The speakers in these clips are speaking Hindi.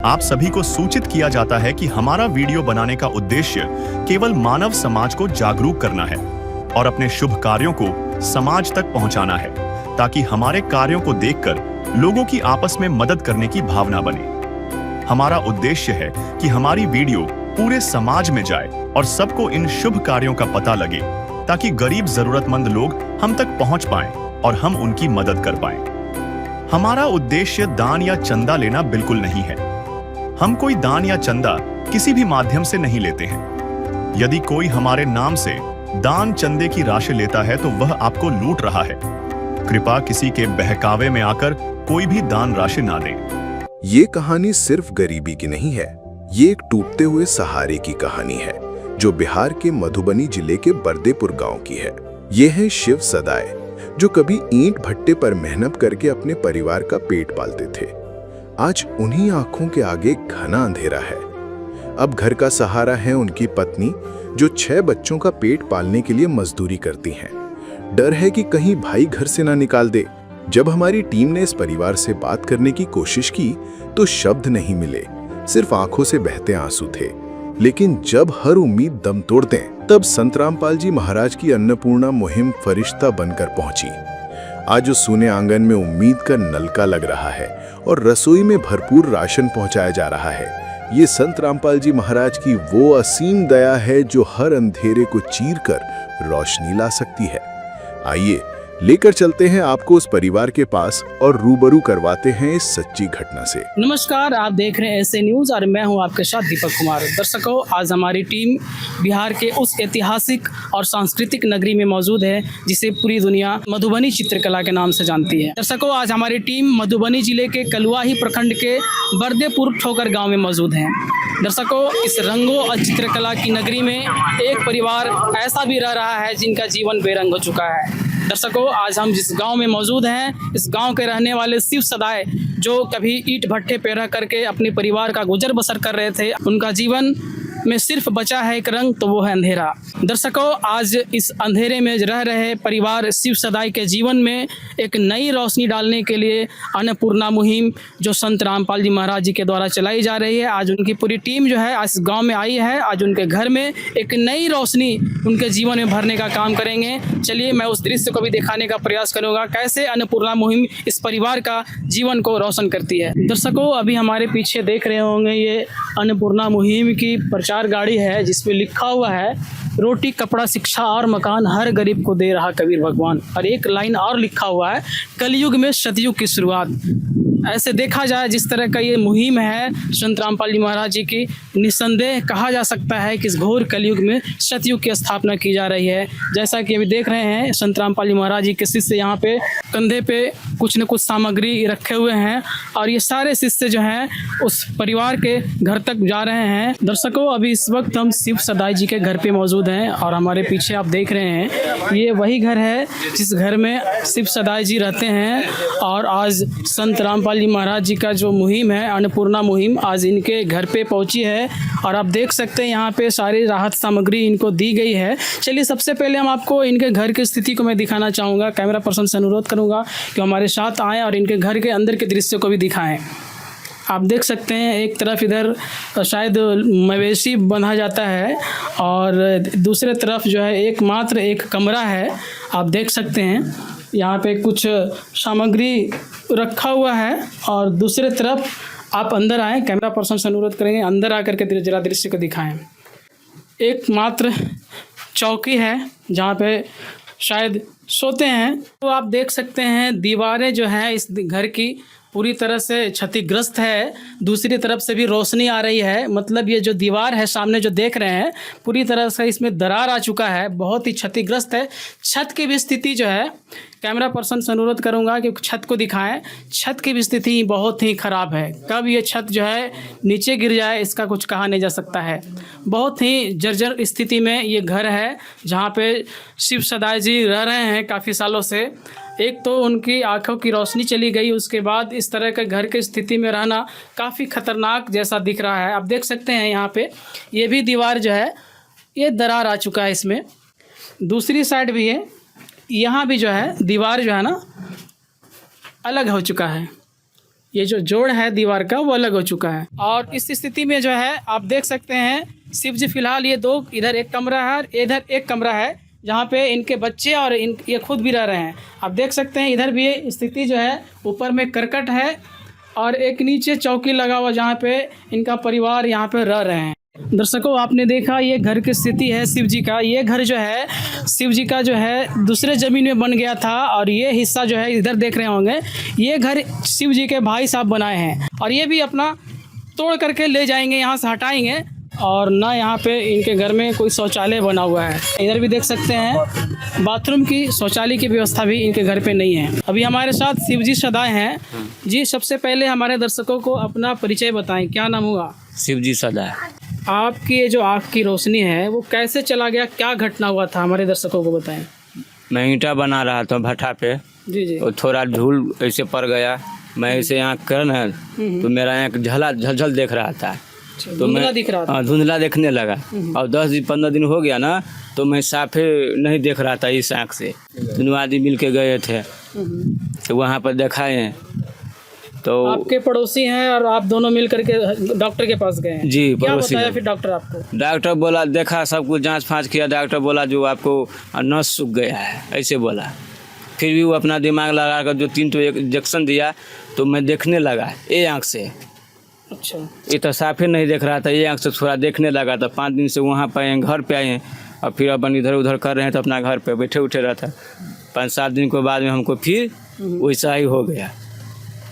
आप सभी को सूचित किया जाता है कि हमारा वीडियो बनाने का उद्देश्य केवल मानव समाज को जागरूक करना है और अपने शुभ कार्यों को समाज तक पहुंचाना है, ताकि हमारे कार्यों को देखकर लोगों की आपस में मदद करने की भावना बने। हमारा उद्देश्य है कि हमारी वीडियो पूरे समाज में जाए और सबको इन शुभ कार्यों का पता लगे, ताकि गरीब जरूरतमंद लोग हम तक पहुंच पाएं और हम उनकी मदद कर पाएं। हमारा उद्देश्य दान या चंदा लेना बिल्कुल नहीं है। हम कोई दान या चंदा किसी भी माध्यम से नहीं लेते हैं। यदि कोई हमारे नाम से दान चंदे की राशि लेता है तो वह आपको लूट रहा है। कृपया किसी के बहकावे में आकर कोई भी दान राशि ना दें। ये कहानी सिर्फ गरीबी की नहीं है, ये एक टूटते हुए सहारे की कहानी है, जो बिहार के मधुबनी जिले के बरदेपुर गांव की है। ये है शिव सदाए, जो कभी ईंट भट्टे पर मेहनत करके अपने परिवार का पेट पालते थे। आज उन्हीं आंखों के आगे घना अंधेरा है। अब घर का सहारा है उनकी पत्नी, जो 6 बच्चों का पेट पालने के लिए मजदूरी करती हैं। डर है कि कहीं भाई घर से ना निकाल दे। जब हमारी टीम ने इस परिवार से बात करने की कोशिश की तो शब्द नहीं मिले, सिर्फ आंखों से बहते आंसू थे। लेकिन जब हर उम्मीद दम तोड़ दें, तब संत रामपाल जी महाराज की अन्नपूर्णा मुहिम फरिश्ता बनकर पहुंची। आज उस सूने आंगन में उम्मीद का नलका लग रहा है और रसोई में भरपूर राशन पहुंचाया जा रहा है। ये संत रामपाल जी महाराज की वो असीम दया है, जो हर अंधेरे को चीरकर रोशनी ला सकती है। आइए लेकर चलते हैं आपको उस परिवार के पास और रूबरू करवाते हैं इस सच्ची घटना से। नमस्कार, आप देख रहे हैं ऐसे न्यूज और मैं हूं आपके साथ दीपक कुमार। दर्शकों, आज हमारी टीम बिहार के उस ऐतिहासिक और सांस्कृतिक नगरी में मौजूद है जिसे पूरी दुनिया मधुबनी चित्रकला के नाम से जानती है। दर्शकों, आज हमारी टीम मधुबनी जिले के कलुआही प्रखंड के बरदेपुर ठोकर गाँव में मौजूद है। दर्शकों, इस रंगों और चित्रकला की नगरी में एक परिवार ऐसा भी रह रहा है जिनका जीवन बेरंग हो चुका है। दर्शकों, आज हम जिस गांव में मौजूद हैं, इस गांव के रहने वाले शिव सदाए, जो कभी ईंट भट्टे पे रह करके अपने परिवार का गुजर बसर कर रहे थे, उनका जीवन में सिर्फ बचा है एक रंग, तो वो है अंधेरा। दर्शकों, आज इस अंधेरे में रह रहे परिवार शिव सदाई के जीवन में एक नई रोशनी डालने के लिए अन्नपूर्णा मुहिम जो संत रामपाल जी महाराज जी के द्वारा चलाई जा रही है, आज उनकी पूरी टीम जो है इस गांव में आई है। आज उनके घर में एक नई रोशनी उनके जीवन में भरने का काम करेंगे। चलिए मैं उस दृश्य को भी दिखाने का प्रयास करूँगा, कैसे अन्नपूर्णा मुहिम इस परिवार का जीवन को रोशन करती है। दर्शकों, अभी हमारे पीछे देख रहे होंगे ये अन्नपूर्णा मुहिम की प्रचार गाड़ी है, जिसपे लिखा हुआ है रोटी कपड़ा शिक्षा और मकान हर गरीब को दे रहा कबीर भगवान। और एक लाइन और लिखा हुआ है, कलयुग में सतयुग की शुरुआत। ऐसे देखा जाए जिस तरह का ये मुहिम है संत रामपाल जी महाराज जी की, निस्संदेह कहा जा सकता है कि इस घोर कलयुग में सतयुग की स्थापना की जा रही है। जैसा कि अभी देख रहे हैं, संत रामपाल जी महाराज जी के शिष्य यहाँ पे कंधे पे कुछ न कुछ सामग्री रखे हुए हैं और ये सारे शिष्य जो हैं उस परिवार के घर तक जा रहे हैं। दर्शकों, अभी इस वक्त हम शिव सदाई जी के घर पे मौजूद हैं और हमारे पीछे आप देख रहे हैं ये वही घर है जिस घर में शिव सदाई जी रहते हैं। और आज संत रामपाल जी महाराज जी का जो मुहिम है अन्नपूर्णा मुहिम, आज इनके घर पे पहुंची है और आप देख सकते हैं यहाँ पे सारी राहत सामग्री इनको दी गई है। चलिए सबसे पहले हम आपको इनके घर की स्थिति को मैं दिखाना चाहूँगा। कैमरा पर्सन से अनुरोध करूँगा कि हमारे साथ आएँ और इनके घर के अंदर के दृश्य को भी दिखाएँ। आप देख सकते हैं एक तरफ इधर शायद मवेशी बंधा जाता है और दूसरे तरफ जो है एकमात्र एक कमरा है। आप देख सकते हैं यहाँ पे कुछ सामग्री रखा हुआ है और दूसरे तरफ आप अंदर आएँ। कैमरा पर्सन से अनुरोध करेंगे अंदर आकर के जरा दृश्य को दिखाएं। एकमात्र चौकी है जहाँ पे शायद सोते हैं। तो आप देख सकते हैं दीवारें जो हैं इस घर की पूरी तरह से क्षतिग्रस्त है। दूसरी तरफ से भी रोशनी आ रही है, मतलब ये जो दीवार है सामने जो देख रहे हैं पूरी तरह से इसमें दरार आ चुका है, बहुत ही क्षतिग्रस्त है। छत की भी स्थिति जो है, कैमरा पर्सन से अनुरोध करूंगा कि छत को दिखाएं। छत की भी स्थिति बहुत ही ख़राब है। कब ये छत जो है नीचे गिर जाए इसका कुछ कहा नहीं जा सकता है। बहुत ही जर्जर स्थिति में ये घर है जहाँ पे शिव सदाई जी रह रहे हैं काफ़ी सालों से। एक तो उनकी आंखों की रोशनी चली गई, उसके बाद इस तरह के घर की स्थिति में रहना काफ़ी ख़तरनाक जैसा दिख रहा है। आप देख सकते हैं यहाँ पे ये भी दीवार जो है ये दरार आ चुका है इसमें। दूसरी साइड भी है, यहाँ भी जो है दीवार जो है ना अलग हो चुका है। ये जो जोड़ है दीवार का वो अलग हो चुका है। और इस स्थिति में जो है आप देख सकते हैं शिव जी फिलहाल ये दो, इधर एक कमरा है और इधर एक कमरा है जहाँ पे इनके बच्चे और ये खुद भी रह रहे हैं। आप देख सकते हैं इधर भी स्थिति जो है, ऊपर में करकट है और एक नीचे चौकी लगा हुआ जहाँ पे इनका परिवार यहाँ पे रह रहे हैं। दर्शकों, आपने देखा ये घर की स्थिति है शिव जी का। ये घर जो है शिव जी का जो है दूसरे ज़मीन में बन गया था और ये हिस्सा जो है इधर देख रहे होंगे, ये घर शिव जी के भाई साहब बनाए हैं और ये भी अपना तोड़ करके ले जाएंगे, यहाँ से हटाएंगे। और ना यहाँ पे इनके घर में कोई शौचालय बना हुआ है। इधर भी देख सकते हैं बाथरूम की, शौचालय की व्यवस्था भी इनके घर पे नहीं है। अभी हमारे साथ शिव जी सदाए हैं। जी, सबसे पहले हमारे दर्शकों को अपना परिचय बताएं, क्या नाम हुआ? शिव जी सदा। आपकी ये जो आँख की रोशनी है वो कैसे चला गया, क्या घटना हुआ था, हमारे दर्शकों को बताएं। मैं ईंटा बना रहा था भट्ठा पे, जी जी। और थोड़ा धूल ऐसे पड़ गया, मैं ऐसे आँख कर न तो मेरा आँख झलझल देख रहा था, तो धुंधला दिख रहा था। हाँ, धुंधला देखने लगा। और 10-15 दिन हो गया ना, तो मैं साफे नहीं देख रहा था इस आँख से। दोनों आदमी मिल के गए थे तो वहाँ पर दिखाए, तो आपके पड़ोसी हैं और आप दोनों मिल करके डॉक्टर के पास गए हैं? जी, क्या पड़ोसी बताया हैं। फिर डॉक्टर आपको? डॉक्टर बोला, देखा सब कुछ जांच फांच किया, डॉक्टर बोला जो आपको नस सूख गया है, ऐसे बोला। फिर भी वो अपना दिमाग लगा कर जो 3 इंजेक्शन दिया, तो मैं देखने लगा ये आँख से। अच्छा। ये तो साफे नहीं देख रहा था, ये आँख से थोड़ा देखने लगा था। 5 दिन से वहाँ पर आए, घर पे आए हैं और फिर अपन इधर उधर कर रहे हैं, तो अपना घर पे बैठे उठे रहता। 5-7 दिन के बाद में हमको फिर वैसा ही हो गया।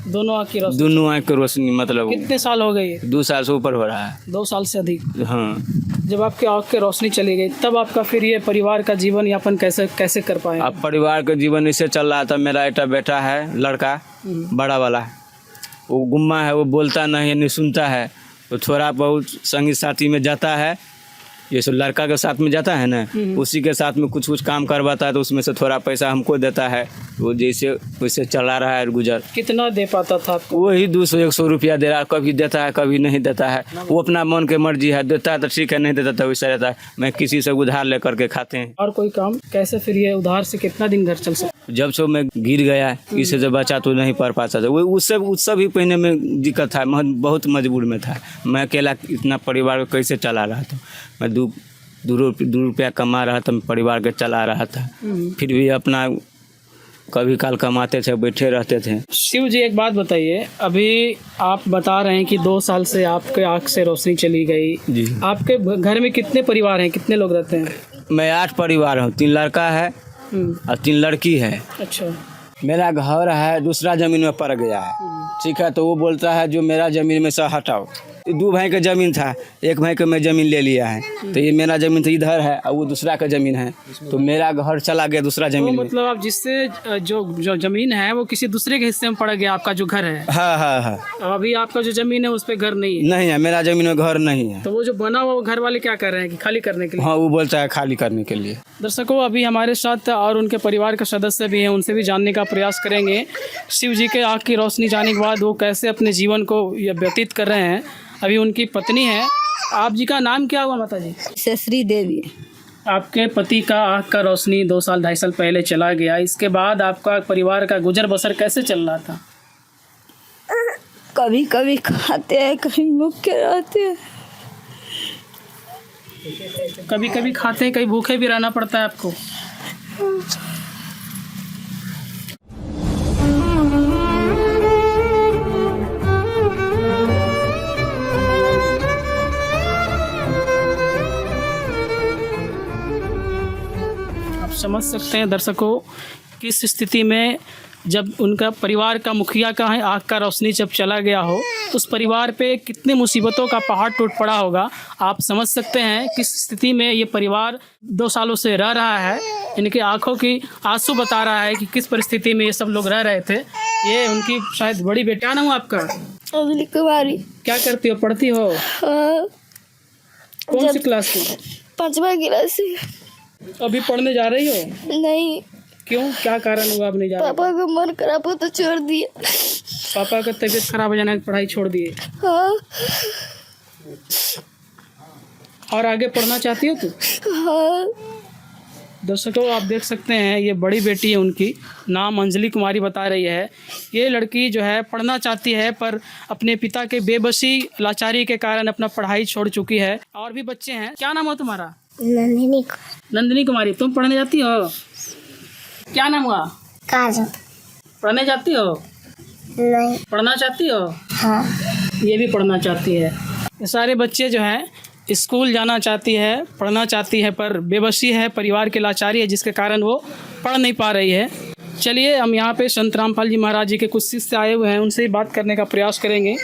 दोनों आँख की रोशनी? दोनों आँख की रोशनी, मतलब कितने साल हो गए? 2 साल से ऊपर हो रहा है। 2 साल से अधिक। हाँ, जब आपकी आँख की रोशनी चली गई तब आपका फिर ये परिवार का जीवन यापन कैसे कैसे कर पाए? अब परिवार का जीवन इससे चल रहा था। मेरा एक बेटा है, लड़का बड़ा वाला, वो गुम्मा है, वो बोलता नहीं है, नहीं सुनता है। तो थोड़ा बहुत संगी साथी में जाता है, ये सब लड़का के साथ में जाता है ना, उसी के साथ में कुछ कुछ काम करवाता है, तो उसमें से थोड़ा पैसा हमको देता है। वो जैसे वैसे चला रहा है गुजर। कितना दे पाता था आपको? वही 200-100 रुपया दे रहा है, कभी देता है कभी नहीं देता है। वो अपना मन के मर्जी है, देता है तो ठीक है, नहीं देता तो वैसा रहता है। मैं किसी से उधार लेकर के खाते हैं। और कोई काम कैसे फिर ये उधार से कितना दिन घर चल सकता? जब से मैं गिर गया, इससे जब बचा तो नहीं पढ़ पाता था। वो उससे भी पहले में दिक्कत था, बहुत मजबूर में था। मैं अकेला इतना परिवार को कैसे चला रहा था। मैं 2 रुपया कमा रहा था, परिवार के चला रहा था। फिर भी अपना कभी काल कमाते थे, बैठे रहते थे। शिव जी, एक बात बताइए, अभी आप बता रहे हैं कि 2 साल से आपके आँख से रोशनी चली गई। जी। आपके घर में कितने परिवार हैं, कितने लोग रहते हैं? मैं 8 परिवार हूँ, 3 लड़का है और 3 लड़की है। अच्छा। मेरा घर है दूसरा ज़मीन में पड़ गया है, ठीक है। तो वो बोलता है जो मेरा ज़मीन में से हटाओ। 2 भाई का ज़मीन था, 1 भाई का मैं ज़मीन ले लिया है, तो ये मेरा ज़मीन तो इधर है और वो दूसरा का ज़मीन है, तो मेरा घर चला गया दूसरा तो ज़मीन में। मतलब आप जिससे जो जमीन है वो किसी दूसरे के हिस्से में पड़ गया, आपका जो घर है। हाँ हाँ हाँ। अभी आपका जो जमीन है उस पे घर नहीं है? नहीं है, मेरा ज़मीन में घर नहीं है। तो वो जो बना हुआ वो घर वाले क्या कर रहे हैं कि खाली करने के लिए? हाँ, वो बोलता है खाली करने के लिए। दर्शकों, अभी हमारे साथ और उनके परिवार के सदस्य भी हैं, उनसे भी जानने का प्रयास करेंगे शिव जी के आँख की रोशनी जाने के बाद वो कैसे अपने जीवन को व्यतीत कर रहे हैं। अभी उनकी पत्नी है। आप जी का नाम क्या हुआ माता जी? शश्री देवी। आपके पति का आँख का रोशनी 2 साल 2.5 साल पहले चला गया, इसके बाद आपका परिवार का गुजर बसर कैसे चल रहा था? कभी कभी खाते हैं, कभी भूखे रहते हैं। कभी कभी खाते हैं, कभी भूखे भी रहना पड़ता है आपको? समझ सकते हैं दर्शकों किस स्थिति में जब उनका परिवार का मुखिया का है आँख का रोशनी जब चला गया हो, उस परिवार पे कितने मुसीबतों का पहाड़ टूट पड़ा होगा। आप समझ सकते हैं किस स्थिति में ये परिवार 2 सालों से रह रहा है। इनके आंखों की आंसू बता रहा है कि किस परिस्थिति में ये सब लोग रह रहे थे। ये उनकी शायद बड़ी बेटा ना हो आपका? अंजलि कुमारी। क्या करती हो, पढ़ती हो? हाँ, कौन सी क्लास की? 5वां क्लास से। अभी पढ़ने जा रही हो? नहीं। क्यों, क्या कारण हुआ आप नहीं जा रही? पापा का मन खराब हो तो छोड़ दिए। पापा का तबीयत खराब हो जाने पढ़ाई छोड़ दिए? हाँ। और आगे पढ़ना चाहती हो तू? हाँ। दर्शकों आप देख सकते हैं ये बड़ी बेटी है उनकी, नाम अंजलि कुमारी बता रही है। ये लड़की जो है पढ़ना चाहती है पर अपने पिता के बेबसी लाचारी के कारण अपना पढ़ाई छोड़ चुकी है। और भी बच्चे हैं, क्या नाम है तुम्हारा? नंदिनी नंदिनी कुमारी। तुम पढ़ने जाती हो? क्या नाम हुआ? काजल। पढ़ने जाती हो? नहीं। पढ़ना चाहती हो? हाँ। ये भी पढ़ना चाहती है। ये सारे बच्चे जो हैं स्कूल जाना चाहती है, पढ़ना चाहती है पर बेबसी है, परिवार की लाचारी है जिसके कारण वो पढ़ नहीं पा रही है। चलिए हम यहाँ पे संत रामपाल जी महाराज जी के कुछ शिष्य आए हुए हैं, उनसे ही बात करने का प्रयास करेंगे।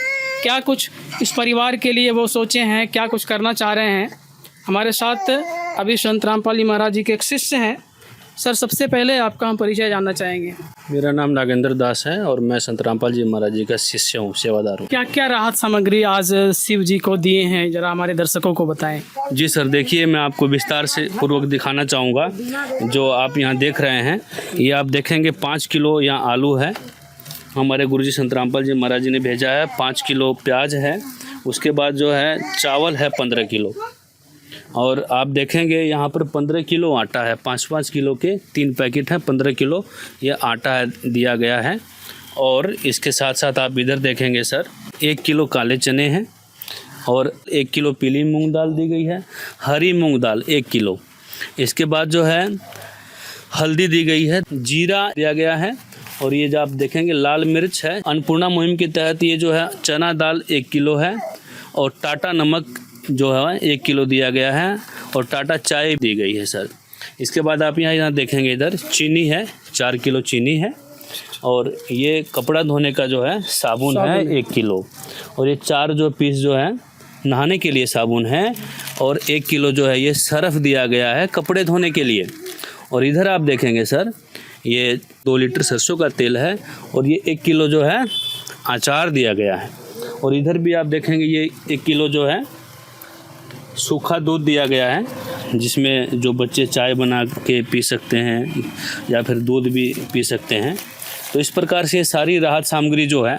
क्या कुछ इस परिवार के लिए वो सोचे हैं, क्या कुछ करना चाह रहे हैं। हमारे साथ अभी संत रामपाल जी महाराज जी के एक शिष्य हैं। सर सबसे पहले आपका हम परिचय जानना चाहेंगे। मेरा नाम नागेंद्र दास है और मैं संत रामपाल जी महाराज जी का शिष्य हूँ, सेवादार हूँ। क्या क्या राहत सामग्री आज शिव जी को दिए हैं, जरा हमारे दर्शकों को बताएं। जी सर, देखिए मैं आपको विस्तार से पूर्वक दिखाना चाहूँगा। जो आप यहाँ देख रहे हैं ये आप देखेंगे 5 किलो यहाँ आलू है, हमारे गुरुजी संत रामपाल जी महाराज जी ने भेजा है। 5 किलो प्याज है, उसके बाद जो है चावल है 15 किलो, और आप देखेंगे यहाँ पर 15 किलो आटा है। 5-5 किलो के 3 पैकेट हैं, 15 किलो ये आटा है दिया गया है। और इसके साथ साथ आप इधर देखेंगे सर 1 किलो काले चने हैं और 1 किलो पीली मूंग दाल दी गई है, हरी मूंग दाल 1 किलो। इसके बाद जो है हल्दी दी गई है, जीरा दिया गया है, और ये जो आप देखेंगे लाल मिर्च है। अन्नपूर्णा मुहिम के तहत ये जो है चना दाल 1 किलो है, और टाटा नमक जो है 1 किलो दिया गया है, और टाटा चाय दी गई है सर। इसके बाद आप यहाँ देखेंगे इधर चीनी है, 4 किलो चीनी है, और ये कपड़ा धोने का जो है साबुन है 1 किलो, और ये 4 जो पीस जो है नहाने के लिए साबुन है, और 1 किलो जो है ये सर्फ दिया गया है कपड़े धोने के लिए। और इधर आप देखेंगे सर ये 2 लीटर सरसों का तेल है, और ये 1 किलो जो है अचार दिया गया है। और इधर भी आप देखेंगे ये 1 किलो जो है सूखा दूध दिया गया है, जिसमें जो बच्चे चाय बना के पी सकते हैं या फिर दूध भी पी सकते हैं। तो इस प्रकार से सारी राहत सामग्री जो है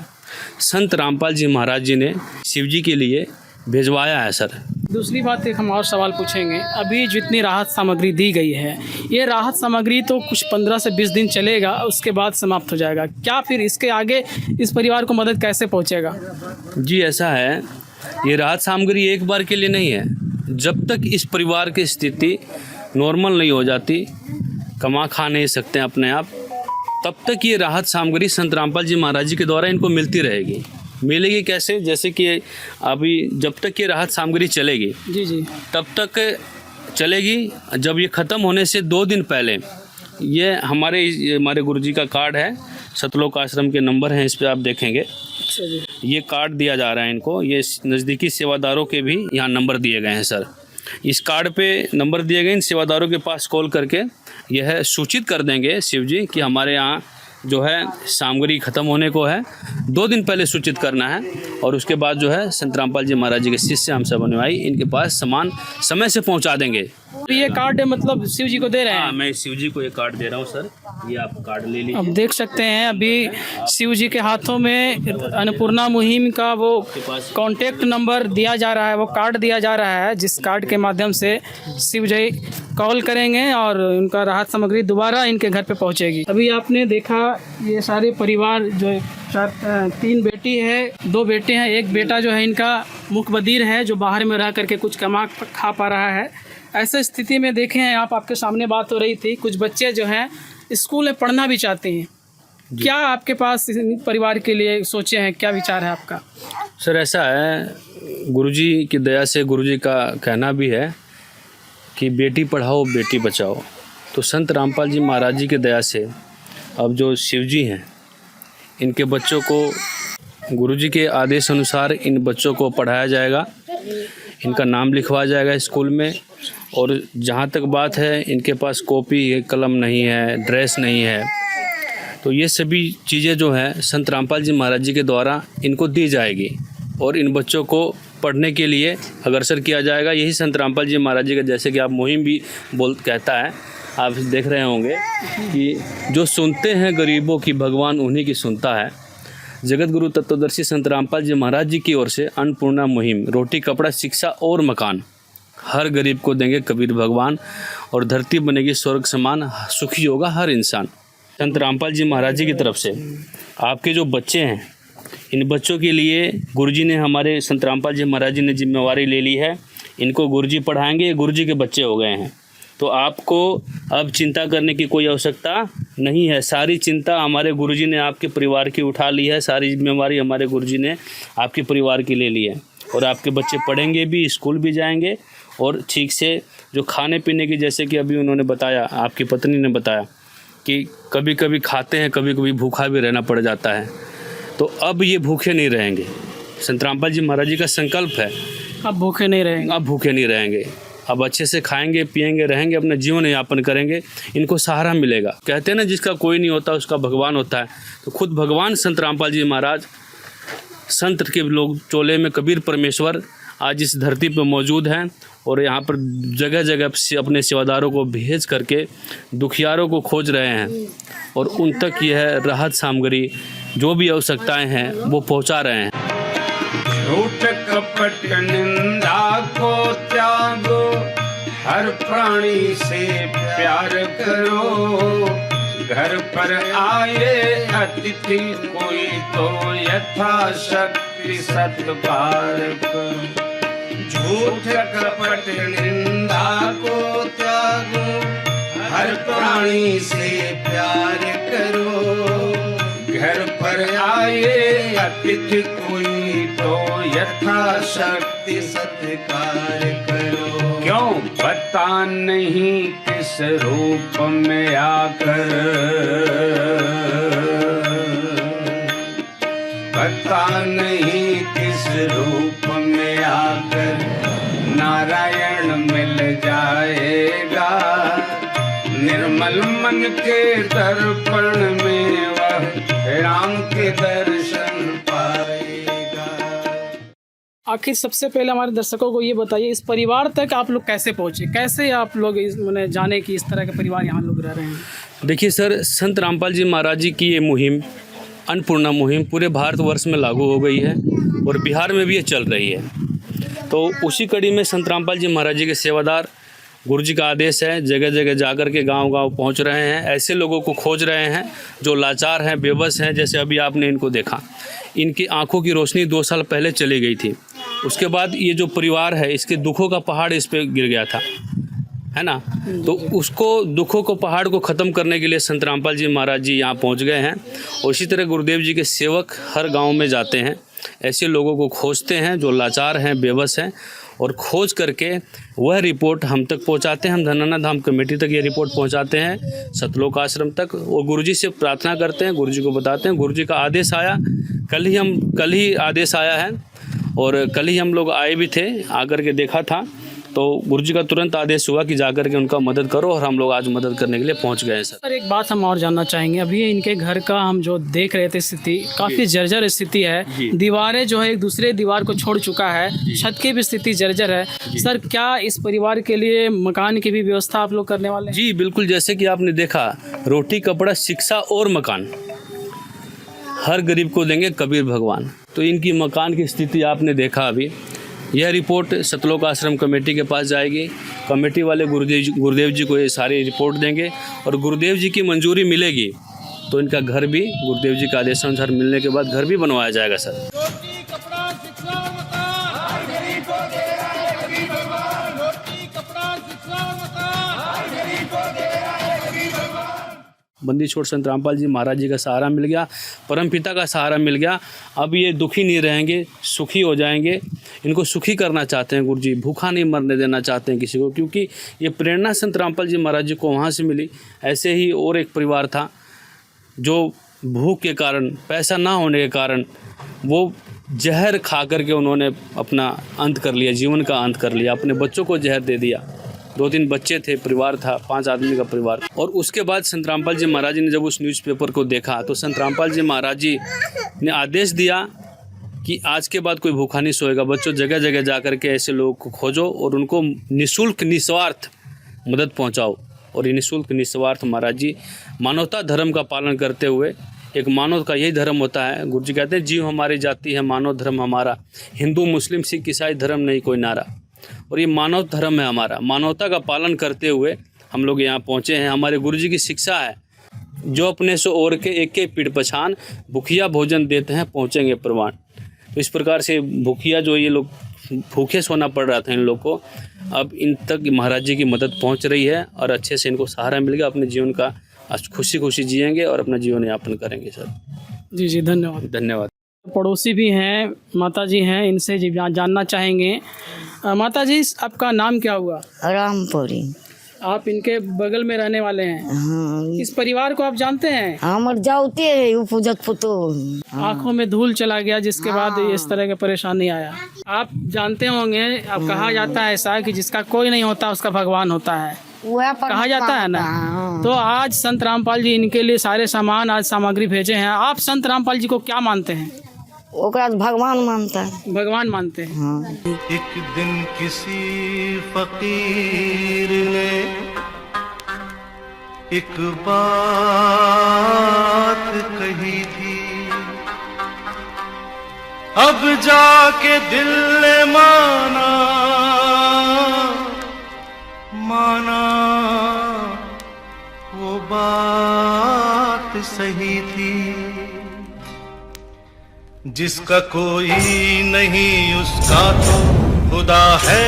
संत रामपाल जी महाराज जी ने शिव जी के लिए भिजवाया है सर। दूसरी बात एक हम और सवाल पूछेंगे। अभी जितनी राहत सामग्री दी गई है, ये राहत सामग्री तो कुछ 15 से 20 दिन चलेगा, उसके बाद समाप्त हो जाएगा। क्या फिर इसके आगे इस परिवार को मदद कैसे पहुंचेगा? जी ऐसा है, ये राहत सामग्री एक बार के लिए नहीं है। जब तक इस परिवार की स्थिति नॉर्मल नहीं हो जाती, कमा खा नहीं सकते अपने आप, तब तक ये राहत सामग्री संत रामपाल जी महाराज जी के द्वारा इनको मिलती रहेगी। मिलेगी कैसे? जैसे कि अभी जब तक ये राहत सामग्री चलेगी जी तब तक चलेगी। जब ये ख़त्म होने से 2 दिन पहले ये हमारे गुरुजी का कार्ड है, सतलोक आश्रम के नंबर हैं, इस पर आप देखेंगे। अच्छा जी। ये कार्ड दिया जा रहा है इनको, ये नज़दीकी सेवादारों के भी यहाँ नंबर दिए गए हैं सर। इस कार्ड पे नंबर दिए गए, इन सेवादारों के पास कॉल करके यह सूचित कर देंगे शिव जी कि हमारे यहाँ जो है सामग्री ख़त्म होने को है। 2 दिन पहले सूचित करना है, और उसके बाद जो है संत रामपाल जी महाराज जी के शिष्य हम सब अनुयायी इनके पास सामान समय से पहुंचा देंगे। तो ये कार्ड मतलब शिव जी को दे रहे हैं? हाँ, मैं शिव जी को ये कार्ड दे रहा हूँ सर, ये आप कार्ड ले लीजिए। अब देख सकते हैं अभी शिव जी के हाथों में अन्नपूर्णा मुहिम का वो कॉन्टेक्ट नंबर दिया जा रहा है, वो कार्ड दिया जा रहा है, जिस कार्ड के माध्यम से शिव जी कॉल करेंगे और उनका राहत सामग्री दोबारा इनके घर पे पहुंचेगी। अभी आपने देखा ये सारे परिवार जो 3 बेटी है, 2 बेटे हैं, एक बेटा जो है इनका मुखबधिर है, जो बाहर में रह करके कुछ कमा खा पा रहा है। ऐसे स्थिति में देखें आप, आपके सामने बात हो रही थी, कुछ बच्चे जो हैं स्कूल में पढ़ना भी चाहते हैं। क्या आपके पास परिवार के लिए सोचे हैं, क्या विचार है आपका? सर ऐसा है, गुरुजी की दया से गुरुजी का कहना भी है कि बेटी पढ़ाओ बेटी बचाओ। तो संत रामपाल जी महाराज जी की दया से अब जो शिव जी हैं, इनके बच्चों को गुरुजी के आदेश अनुसार इन बच्चों को पढ़ाया जाएगा, इनका नाम लिखवाया जाएगा स्कूल में। और जहाँ तक बात है, इनके पास कॉपी कलम नहीं है, ड्रेस नहीं है, तो ये सभी चीज़ें जो हैं संत रामपाल जी महाराज जी के द्वारा इनको दी जाएगी, और इन बच्चों को पढ़ने के लिए अग्रसर किया जाएगा। यही संत रामपाल जी महाराज जी का, जैसे कि आप मुहिम भी कहता है, आप देख रहे होंगे कि जो सुनते हैं गरीबों की भगवान उन्हीं की सुनता है। जगत गुरु तत्वदर्शी संत रामपाल जी महाराज जी की ओर से अन्नपूर्णा मुहिम, रोटी कपड़ा शिक्षा और मकान, हर गरीब को देंगे कबीर भगवान और धरती बनेगी स्वर्ग समान, सुखी होगा हर इंसान। संत रामपाल जी महाराज जी की तरफ से आपके जो बच्चे हैं, इन बच्चों के लिए गुरुजी ने, हमारे संत रामपाल जी महाराज जी ने जिम्मेवारी ले ली है। इनको गुरुजी पढ़ाएंगे, ये गुरुजी के बच्चे हो गए हैं। तो आपको अब चिंता करने की कोई आवश्यकता नहीं है। सारी चिंता हमारे गुरुजी ने आपके परिवार की उठा ली है, सारी जिम्मेवारी हमारे गुरुजी ने आपके परिवार की ले ली है। और आपके बच्चे पढ़ेंगे भी, स्कूल भी जाएंगे और ठीक से जो खाने पीने की, जैसे कि अभी उन्होंने बताया, आपकी पत्नी ने बताया कि कभी कभी खाते हैं, कभी कभी भूखा भी रहना पड़ जाता है। तो अब ये भूखे नहीं रहेंगे। संत रामपाल जी महाराज जी का संकल्प है, अब भूखे नहीं रहेंगे। अब भूखे नहीं रहेंगे, अब अच्छे से खाएंगे, पिएंगे, रहेंगे, अपना जीवन यापन करेंगे। इनको सहारा मिलेगा। कहते हैं ना, जिसका कोई नहीं होता उसका भगवान होता है। तो खुद भगवान संत रामपाल जी महाराज, संत के लोग चोले में कबीर परमेश्वर आज इस धरती पर मौजूद हैं और यहाँ पर जगह जगह से अपने सेवादारों को भेज करके दुखियारों को खोज रहे हैं और उन तक यह राहत सामग्री, जो भी आवश्यकताएं हैं, वो पहुँचा रहे हैं। झूठ कपट निंदा को त्यागो, हर प्राणी से प्यार करो। घर पर आए अतिथि कोई तो यथाशक्ति सत्कार करो। झूठ कपट निंदा को त्यागो, हर प्राणी से प्यार करो। घर पर आए अतिथि कोई तो यथाशक्ति सत्कार करो। क्यों पता नहीं किस रूप में आकर, पता नहीं किस रूप में आकर नारायण मिल जाएगा। निर्मल मन के दर्पण में वह राम के दर्शन पाएगा। आखिर सबसे पहले हमारे दर्शकों को ये बताइए, इस परिवार तक आप लोग कैसे पहुँचे, कैसे आप लोग मैंने जाने कि इस तरह के परिवार यहाँ लोग रह रहे हैं? देखिए सर, संत रामपाल जी महाराज जी की ये मुहिम, अन्नपूर्णा मुहिम, पूरे भारतवर्ष में लागू हो गई है और बिहार में भी ये चल रही है। तो उसी कड़ी में संत रामपाल जी महाराज जी के सेवादार, गुरुजी का आदेश है, जगह जगह जाकर के गांव-गांव पहुंच रहे हैं। ऐसे लोगों को खोज रहे हैं जो लाचार हैं, बेबस हैं। जैसे अभी आपने इनको देखा, इनकी आंखों की रोशनी 2 साल पहले चली गई थी। उसके बाद ये जो परिवार है, इसके दुखों का पहाड़ इस पे गिर गया था, है ना। तो उसको, दुखों को, पहाड़ को ख़त्म करने के लिए संत रामपाल जी महाराज जी यहाँ पहुँच गए हैं। और इसी तरह गुरुदेव जी के सेवक हर गाँव में जाते हैं, ऐसे लोगों को खोजते हैं जो लाचार हैं, बेबस हैं, और खोज करके वह रिपोर्ट हम तक पहुंचाते हैं। हम धनाना धाम कमेटी तक ये रिपोर्ट पहुंचाते हैं, सतलोक आश्रम तक, और गुरुजी से प्रार्थना करते हैं, गुरुजी को बताते हैं। गुरुजी का आदेश आया, कल ही आदेश आया है और कल ही हम लोग आए भी थे, आकर के देखा था। तो गुरुजी का तुरंत आदेश हुआ कि जाकर के उनका मदद करो, और हम लोग आज मदद करने के लिए पहुंच गए हैं सर। एक बात हम और जानना चाहेंगे, अभी इनके घर का हम जो देख रहे थे स्थिति, काफ़ी जर्जर स्थिति है। दीवारें जो है एक दूसरे दीवार को छोड़ चुका है, छत की भी स्थिति जर्जर है। सर, क्या इस परिवार के लिए मकान की भी व्यवस्था आप लोग करने वाले हैं? जी बिल्कुल, जैसे कि आपने देखा, रोटी, कपड़ा, शिक्षा और मकान हर गरीब को देंगे कबीर भगवान। तो इनकी मकान की स्थिति आपने देखा अभी। यह रिपोर्ट सतलोक आश्रम कमेटी के पास जाएगी। कमेटी वाले गुरुदेव जी को ये सारी रिपोर्ट देंगे और गुरुदेव जी की मंजूरी मिलेगी तो इनका घर भी गुरुदेव जी के आदेशानुसार मिलने के बाद घर भी बनवाया जाएगा सर। बंदी छोड़ संत रामपाल जी महाराज जी का सहारा मिल गया, परमपिता का सहारा मिल गया। अब ये दुखी नहीं रहेंगे, सुखी हो जाएंगे। इनको सुखी करना चाहते हैं गुरुजी, भूखा नहीं मरने देना चाहते हैं किसी को, क्योंकि ये प्रेरणा संत रामपाल जी महाराज जी को वहाँ से मिली। ऐसे ही और एक परिवार था जो भूख के कारण, पैसा ना होने के कारण, वो जहर खा करके उन्होंने अपना अंत कर लिया, जीवन का अंत कर लिया। अपने बच्चों को जहर दे दिया। 2-3 बच्चे थे, परिवार था, 5 आदमी का परिवार। और उसके बाद संत रामपाल जी महाराज जी ने जब उस न्यूज़पेपर को देखा तो संत रामपाल जी महाराज जी ने आदेश दिया कि आज के बाद कोई भूखा नहीं सोएगा। बच्चों, जगह जगह जा कर के ऐसे लोगों को खोजो और उनको निःशुल्क, निस्वार्थ मदद पहुंचाओ। और ये निःशुल्क, निस्वार्थ महाराज जी मानवता धर्म का पालन करते हुए, एक मानव का यही धर्म होता है। गुरुजी कहते हैं, जीव हमारी जाति है, मानव धर्म हमारा, हिंदू मुस्लिम सिख ईसाई धर्म नहीं कोई नारा। और ये मानव धर्म है हमारा। मानवता का पालन करते हुए हम लोग यहाँ पहुँचे हैं। हमारे गुरुजी की शिक्षा है, जो अपने से और के एक के पीठ पछान भूखिया भोजन देते हैं पहुँचेंगे प्रवान। तो इस प्रकार से भूखिया जो ये लोग भूखे सोना पड़ रहा था इन लोग को, अब इन तक महाराज जी की मदद पहुंच रही है और अच्छे से इनको सहारा मिल गया। अपने जीवन का आज खुशी खुशी जिएंगे और अपना जीवन यापन करेंगे सर। जी जी, धन्यवाद। धन्यवाद। पड़ोसी भी हैं, माता जी हैं, इनसे जी जानना चाहेंगे। माता जी, आपका नाम क्या हुआ? रामपुरी। आप इनके बगल में रहने वाले हैं। हाँ, इस परिवार को आप जानते हैं? हमर जाउते है उ पूजक पुतो। आंखों में धूल चला गया, जिसके बाद इस तरह का परेशानी आया। आप जानते होंगे, अब कहा जाता है ऐसा कि जिसका कोई नहीं होता उसका भगवान होता है, कहा जाता है ना। तो आज संत रामपाल जी इनके लिए सारे सामान, आज सामग्री भेजे हैं। आप संत रामपाल जी को क्या मानते हैं? ओकरा भगवान मानता है। भगवान मानते हैं। हाँ। एक दिन किसी फकीर ने एक बात कही थी, अब जाके दिल ने माना वो बात सही थी। जिसका कोई नहीं उसका तो खुदा है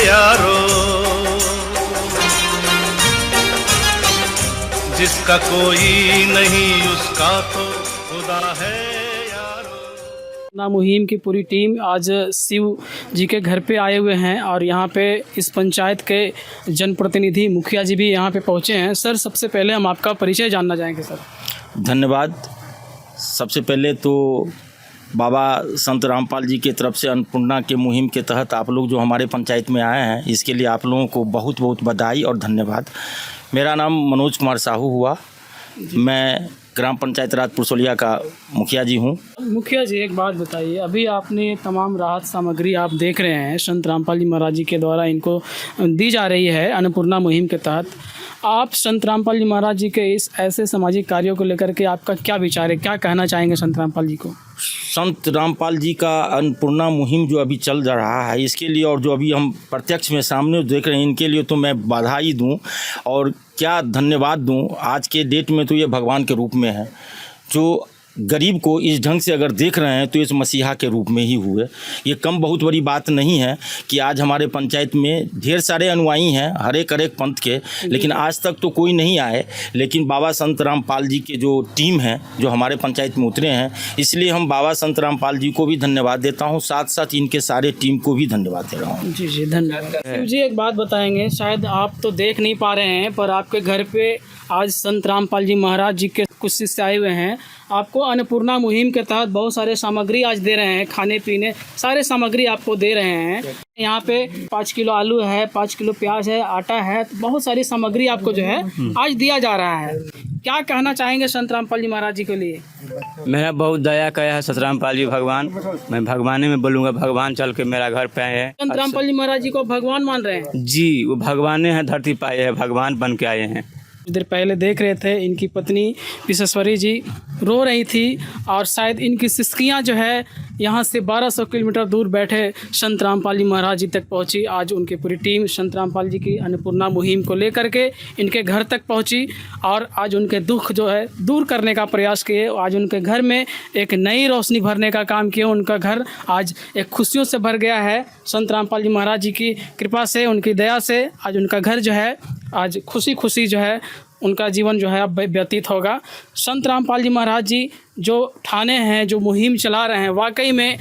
यारो, जिसका कोई नहीं उसका तो खुदा है यारो। ना मुहिम की पूरी टीम आज शिव जी के घर पे आए हुए हैं और यहाँ पे इस पंचायत के जनप्रतिनिधि मुखिया जी भी यहाँ पे पहुँचे हैं। सर, सबसे पहले हम आपका परिचय जानना चाहेंगे। सर, धन्यवाद। सबसे पहले तो बाबा संत रामपाल जी की तरफ से अन्नपूर्णा के मुहिम के तहत आप लोग जो हमारे पंचायत में आए हैं, इसके लिए आप लोगों को बहुत बहुत बधाई और धन्यवाद। मेरा नाम मनोज कुमार साहू हुआ, मैं ग्राम पंचायत राजपुर सोलिया का मुखिया जी हूँ। मुखिया जी, एक बात बताइए, अभी आपने तमाम राहत सामग्री आप देख रहे हैं संत रामपाल जी महाराज जी के द्वारा इनको दी जा रही है अन्नपूर्णा मुहिम के तहत। आप संत रामपाल जी महाराज जी के इस ऐसे सामाजिक कार्यों को लेकर के आपका क्या विचार है, क्या कहना चाहेंगे संत रामपाल जी को? संत रामपाल जी का अन्नपूर्णा मुहिम जो अभी चल रहा है, इसके लिए और जो अभी हम प्रत्यक्ष में सामने देख रहे हैं, इनके लिए तो मैं बधाई दूं और क्या धन्यवाद दूं। आज के डेट में तो ये भगवान के रूप में है, जो गरीब को इस ढंग से अगर देख रहे हैं तो इस मसीहा के रूप में ही हुए। ये कम बहुत बड़ी बात नहीं है कि आज हमारे पंचायत में ढेर सारे अनुयायी हैं हर एक पंथ के, लेकिन आज तक तो कोई नहीं आए। लेकिन बाबा संत रामपाल जी के जो टीम है जो हमारे पंचायत में उतरे हैं, इसलिए हम बाबा संत रामपाल जी को भी धन्यवाद देता हूँ, साथ साथ इनके सारे टीम को भी धन्यवाद दे रहा हूँ। जी जी, धन्यवाद। शिव जी, एक बात बताएंगे, शायद आप तो देख नहीं पा रहे हैं पर आपके घर पे आज संत रामपाल जी महाराज जी के कुछ शिष्य आए हुए हैं। आपको अन्नपूर्णा मुहिम के तहत बहुत सारे सामग्री आज दे रहे हैं, खाने पीने सारे सामग्री आपको दे रहे हैं। यहाँ पे 5 किलो आलू है, 5 किलो प्याज है, आटा है, तो बहुत सारी सामग्री आपको जो है आज दिया जा रहा है। क्या कहना चाहेंगे संत रामपाल जी महाराज जी के लिए? मेरा बहुत दया कया है संत रामपाल जी भगवान। मैं भगवाने में बोलूँगा, भगवान चल के मेरा घर पे आए हैं। संत रामपाल जी महाराज जी को भगवान मान रहे हैं? जी, वो भगवाने हैं, धरती पे आए हैं, भगवान बन के आए हैं। देर पहले देख रहे थे इनकी पत्नी विश्वेश्वरी जी रो रही थी और शायद इनकी सिसकियाँ जो है यहाँ से 1200 किलोमीटर दूर बैठे संत रामपाल जी महाराज जी तक पहुँची। आज उनकी पूरी टीम संत रामपाल जी की अन्नपूर्णा मुहिम को लेकर के इनके घर तक पहुँची और आज उनके दुख जो है दूर करने का प्रयास किए। आज उनके घर में एक नई रोशनी भरने का काम किया। उनका घर आज एक खुशियों से भर गया है। संत रामपाल जी महाराज जी की कृपा से, उनकी दया से आज उनका घर जो है आज खुशी खुशी जो है उनका जीवन जो है अब व्यतीत होगा। संत रामपाल जी महाराज जी जो ठाने हैं, जो मुहिम चला रहे हैं, वाकई में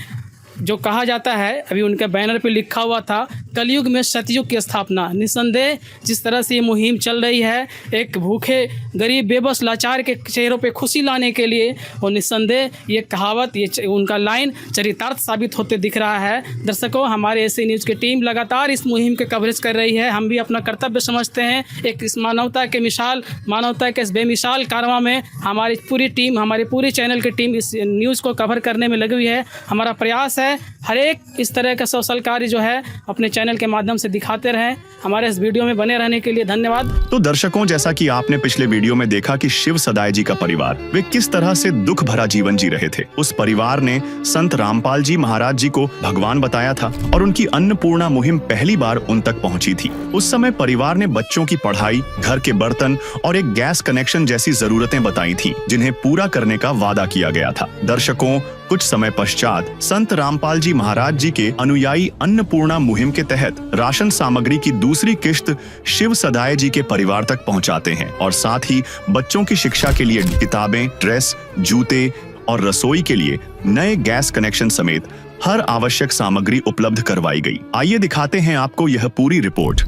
जो कहा जाता है, अभी उनके बैनर पे लिखा हुआ था, कलयुग में सतयुग की स्थापना। निस्संदेह जिस तरह से ये मुहिम चल रही है, एक भूखे गरीब बेबस लाचार के चेहरों पे खुशी लाने के लिए, और निस्संदेह ये कहावत, ये उनका लाइन चरितार्थ साबित होते दिख रहा है। दर्शकों, हमारे एसी न्यूज़ की टीम लगातार इस मुहिम के कवरेज कर रही है। हम भी अपना कर्तव्य समझते हैं। एक इस मानवता के मिसाल, मानवता के इस बेमिसाल कारवां में हमारी पूरी टीम, हमारी पूरी चैनल की टीम इस न्यूज़ को कवर करने में लगी हुई है। हमारा प्रयास है हर एक इस तरह का सोशल कार्य जो है अपने चैनल के माध्यम से दिखाते रहें। हमारे इस वीडियो में बने रहने के लिए धन्यवाद। तो दर्शकों, जैसा कि आपने पिछले वीडियो में देखा कि शिव सदाय जी का परिवार वे किस तरह से दुख भरा जीवन जी रहे थे। उस परिवार ने संत रामपाल जी महाराज जी को भगवान बताया था और उनकी अन्नपूर्णा मुहिम पहली बार उन तक पहुंची थी। उस समय परिवार ने बच्चों की पढ़ाई, घर के बर्तन और एक गैस कनेक्शन जैसी जरूरतें बताई थी, जिन्हें पूरा करने का वादा किया गया था। दर्शकों, कुछ समय पश्चात संत रामपाल जी महाराज जी के अनुयायी अन्नपूर्णा मुहिम के तहत राशन सामग्री की दूसरी किश्त शिव सदाय जी के परिवार तक पहुंचाते हैं और साथ ही बच्चों की शिक्षा के लिए किताबें, ड्रेस, जूते और रसोई के लिए नए गैस कनेक्शन समेत हर आवश्यक सामग्री उपलब्ध करवाई गई। आइए दिखाते हैं आपको यह पूरी रिपोर्ट।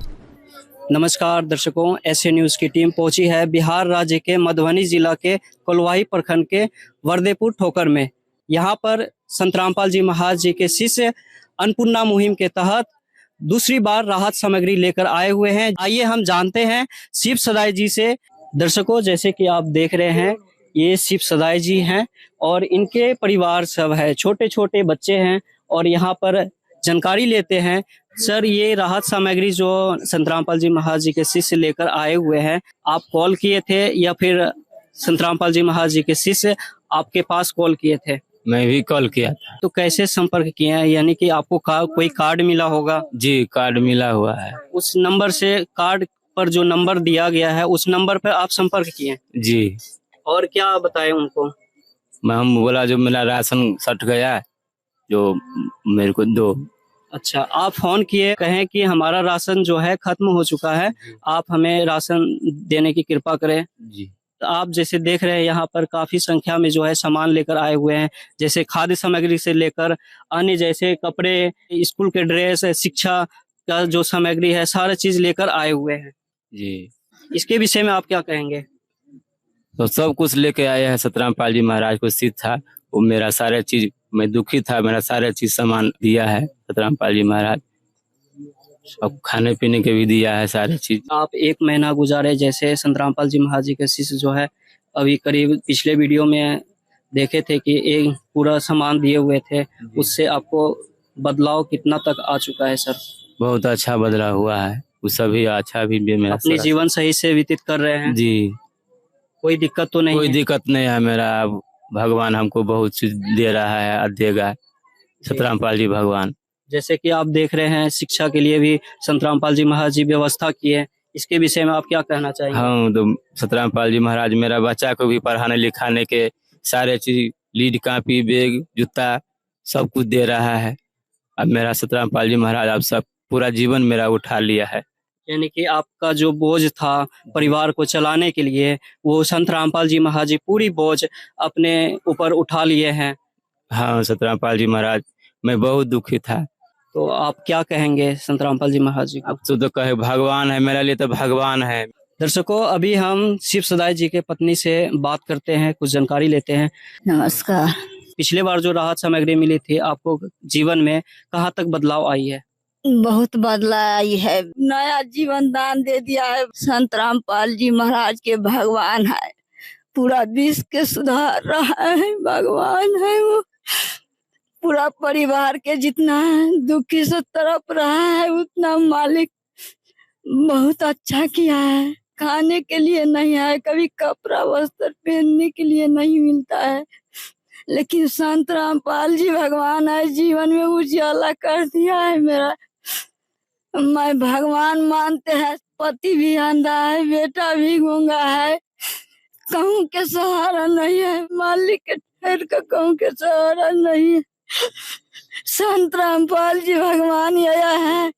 नमस्कार दर्शकों, एसए न्यूज़ की टीम पहुंची है बिहार राज्य के मधुबनी जिला के कोलवाही प्रखंड के वर्देपुर ठोकर में। यहाँ पर संत रामपाल जी महाराज जी के शिष्य अन्नपूर्णा मुहिम के तहत दूसरी बार राहत सामग्री लेकर आए हुए हैं। आइए हम जानते हैं शिव सदाय जी से। दर्शकों, जैसे कि आप देख रहे हैं, ये शिव सदाय जी हैं और इनके परिवार सब है, छोटे छोटे बच्चे हैं और यहाँ पर जानकारी लेते हैं। सर, ये राहत सामग्री जो संत रामपाल जी महाराज जी के शिष्य लेकर आए हुए हैं, आप कॉल किए थे या फिर संत रामपाल जी महाराज जी के शिष्य आपके पास कॉल किए थे? मैं भी कॉल किया था। तो कैसे संपर्क किए हैं? यानी कि आपको कोई कार्ड मिला होगा? जी, कार्ड मिला हुआ है। उस नंबर से, कार्ड पर जो नंबर दिया गया है उस नंबर पर आप संपर्क किए? जी। और क्या बताए उनको? हम बोला जो मेरा राशन सट गया है, जो मेरे को दो। अच्छा, आप फोन किए, कहें कि हमारा राशन जो है खत्म हो चुका है, आप हमें राशन देने की कृपा करें। जी। आप जैसे देख रहे हैं यहाँ पर काफी संख्या में जो है सामान लेकर आए हुए हैं, जैसे खाद्य सामग्री से लेकर अन्य जैसे कपड़े, स्कूल के ड्रेस, शिक्षा का जो सामग्री है, सारा चीज लेकर आए हुए हैं। जी। इसके विषय में आप क्या कहेंगे? तो सब कुछ लेके आए हैं। संत रामपाल जी महाराज को सिद्ध था, वो मेरा सारा चीज, मैं दुखी था, मेरा सारा चीज सामान दिया है संत रामपाल जी महाराज। अब खाने पीने के भी दिया है सारी चीज। आप 1 महीना गुजारे, जैसे संत रामपाल जी महाराज जी के शिष्य जो है अभी करीब पिछले वीडियो में देखे थे कि एक पूरा सामान दिए हुए थे, उससे आपको बदलाव कितना तक आ चुका है सर? बहुत अच्छा बदलाव हुआ है, वो सभी अच्छा भी मेरा अपनी जीवन सही से व्यतीत कर रहे हैं? जी। कोई दिक्कत तो नहीं? कोई दिक्कत नहीं है मेरा। भगवान हमको बहुत चीज दे रहा है और देगा, संत रामपाल जी भगवान। जैसे कि आप देख रहे हैं, शिक्षा के लिए भी संत रामपाल जी महाराज जी व्यवस्था किए, इसके विषय में आप क्या कहना चाहेंगे? हाँ, तो संत रामपाल जी महाराज मेरा बच्चा को भी पढ़ाने लिखाने के सारे चीज, लीड, कॉपी, बैग, जूता सब कुछ दे रहा है। अब मेरा संत रामपाल जी महाराज अब सब पूरा जीवन मेरा उठा लिया है। यानी कि आपका जो बोझ था परिवार को चलाने के लिए, वो संत रामपाल जी महाराज जी पूरी बोझ अपने ऊपर उठा लिए हैं। हाँ, संत रामपाल जी महाराज, मैं बहुत दुखी था। तो आप क्या कहेंगे संत रामपाल जी महाराज जी को? अब तो कहे भगवान है, मेरे लिए तो भगवान है। दर्शकों, अभी हम शिव सदाय जी के पत्नी से बात करते हैं, कुछ जानकारी लेते हैं। नमस्कार। पिछले बार जो राहत सामग्री मिली थी, आपको जीवन में कहाँ तक बदलाव आई है? बहुत बदलाव आई है, नया जीवन दान दे दिया है। संत रामपाल जी महाराज के भगवान है, पूरा विश्व के सुधार रहा है, भगवान है वो। पूरा परिवार के जितना दुखी से तरफ रहा है, उतना मालिक बहुत अच्छा किया है। खाने के लिए नहीं है, कभी कपड़ा वस्त्र पहनने के लिए नहीं मिलता है, लेकिन संत रामपाल जी भगवान है, जीवन में उजाला कर दिया है मेरा। मैं भगवान मानते हैं, पति भी अंधा है, बेटा भी गूंगा है, कहूँ के सहारा नहीं है, मालिक के ठहर का कहूँ के सहारा नहीं है। संत रामपाल जी भगवान आया है,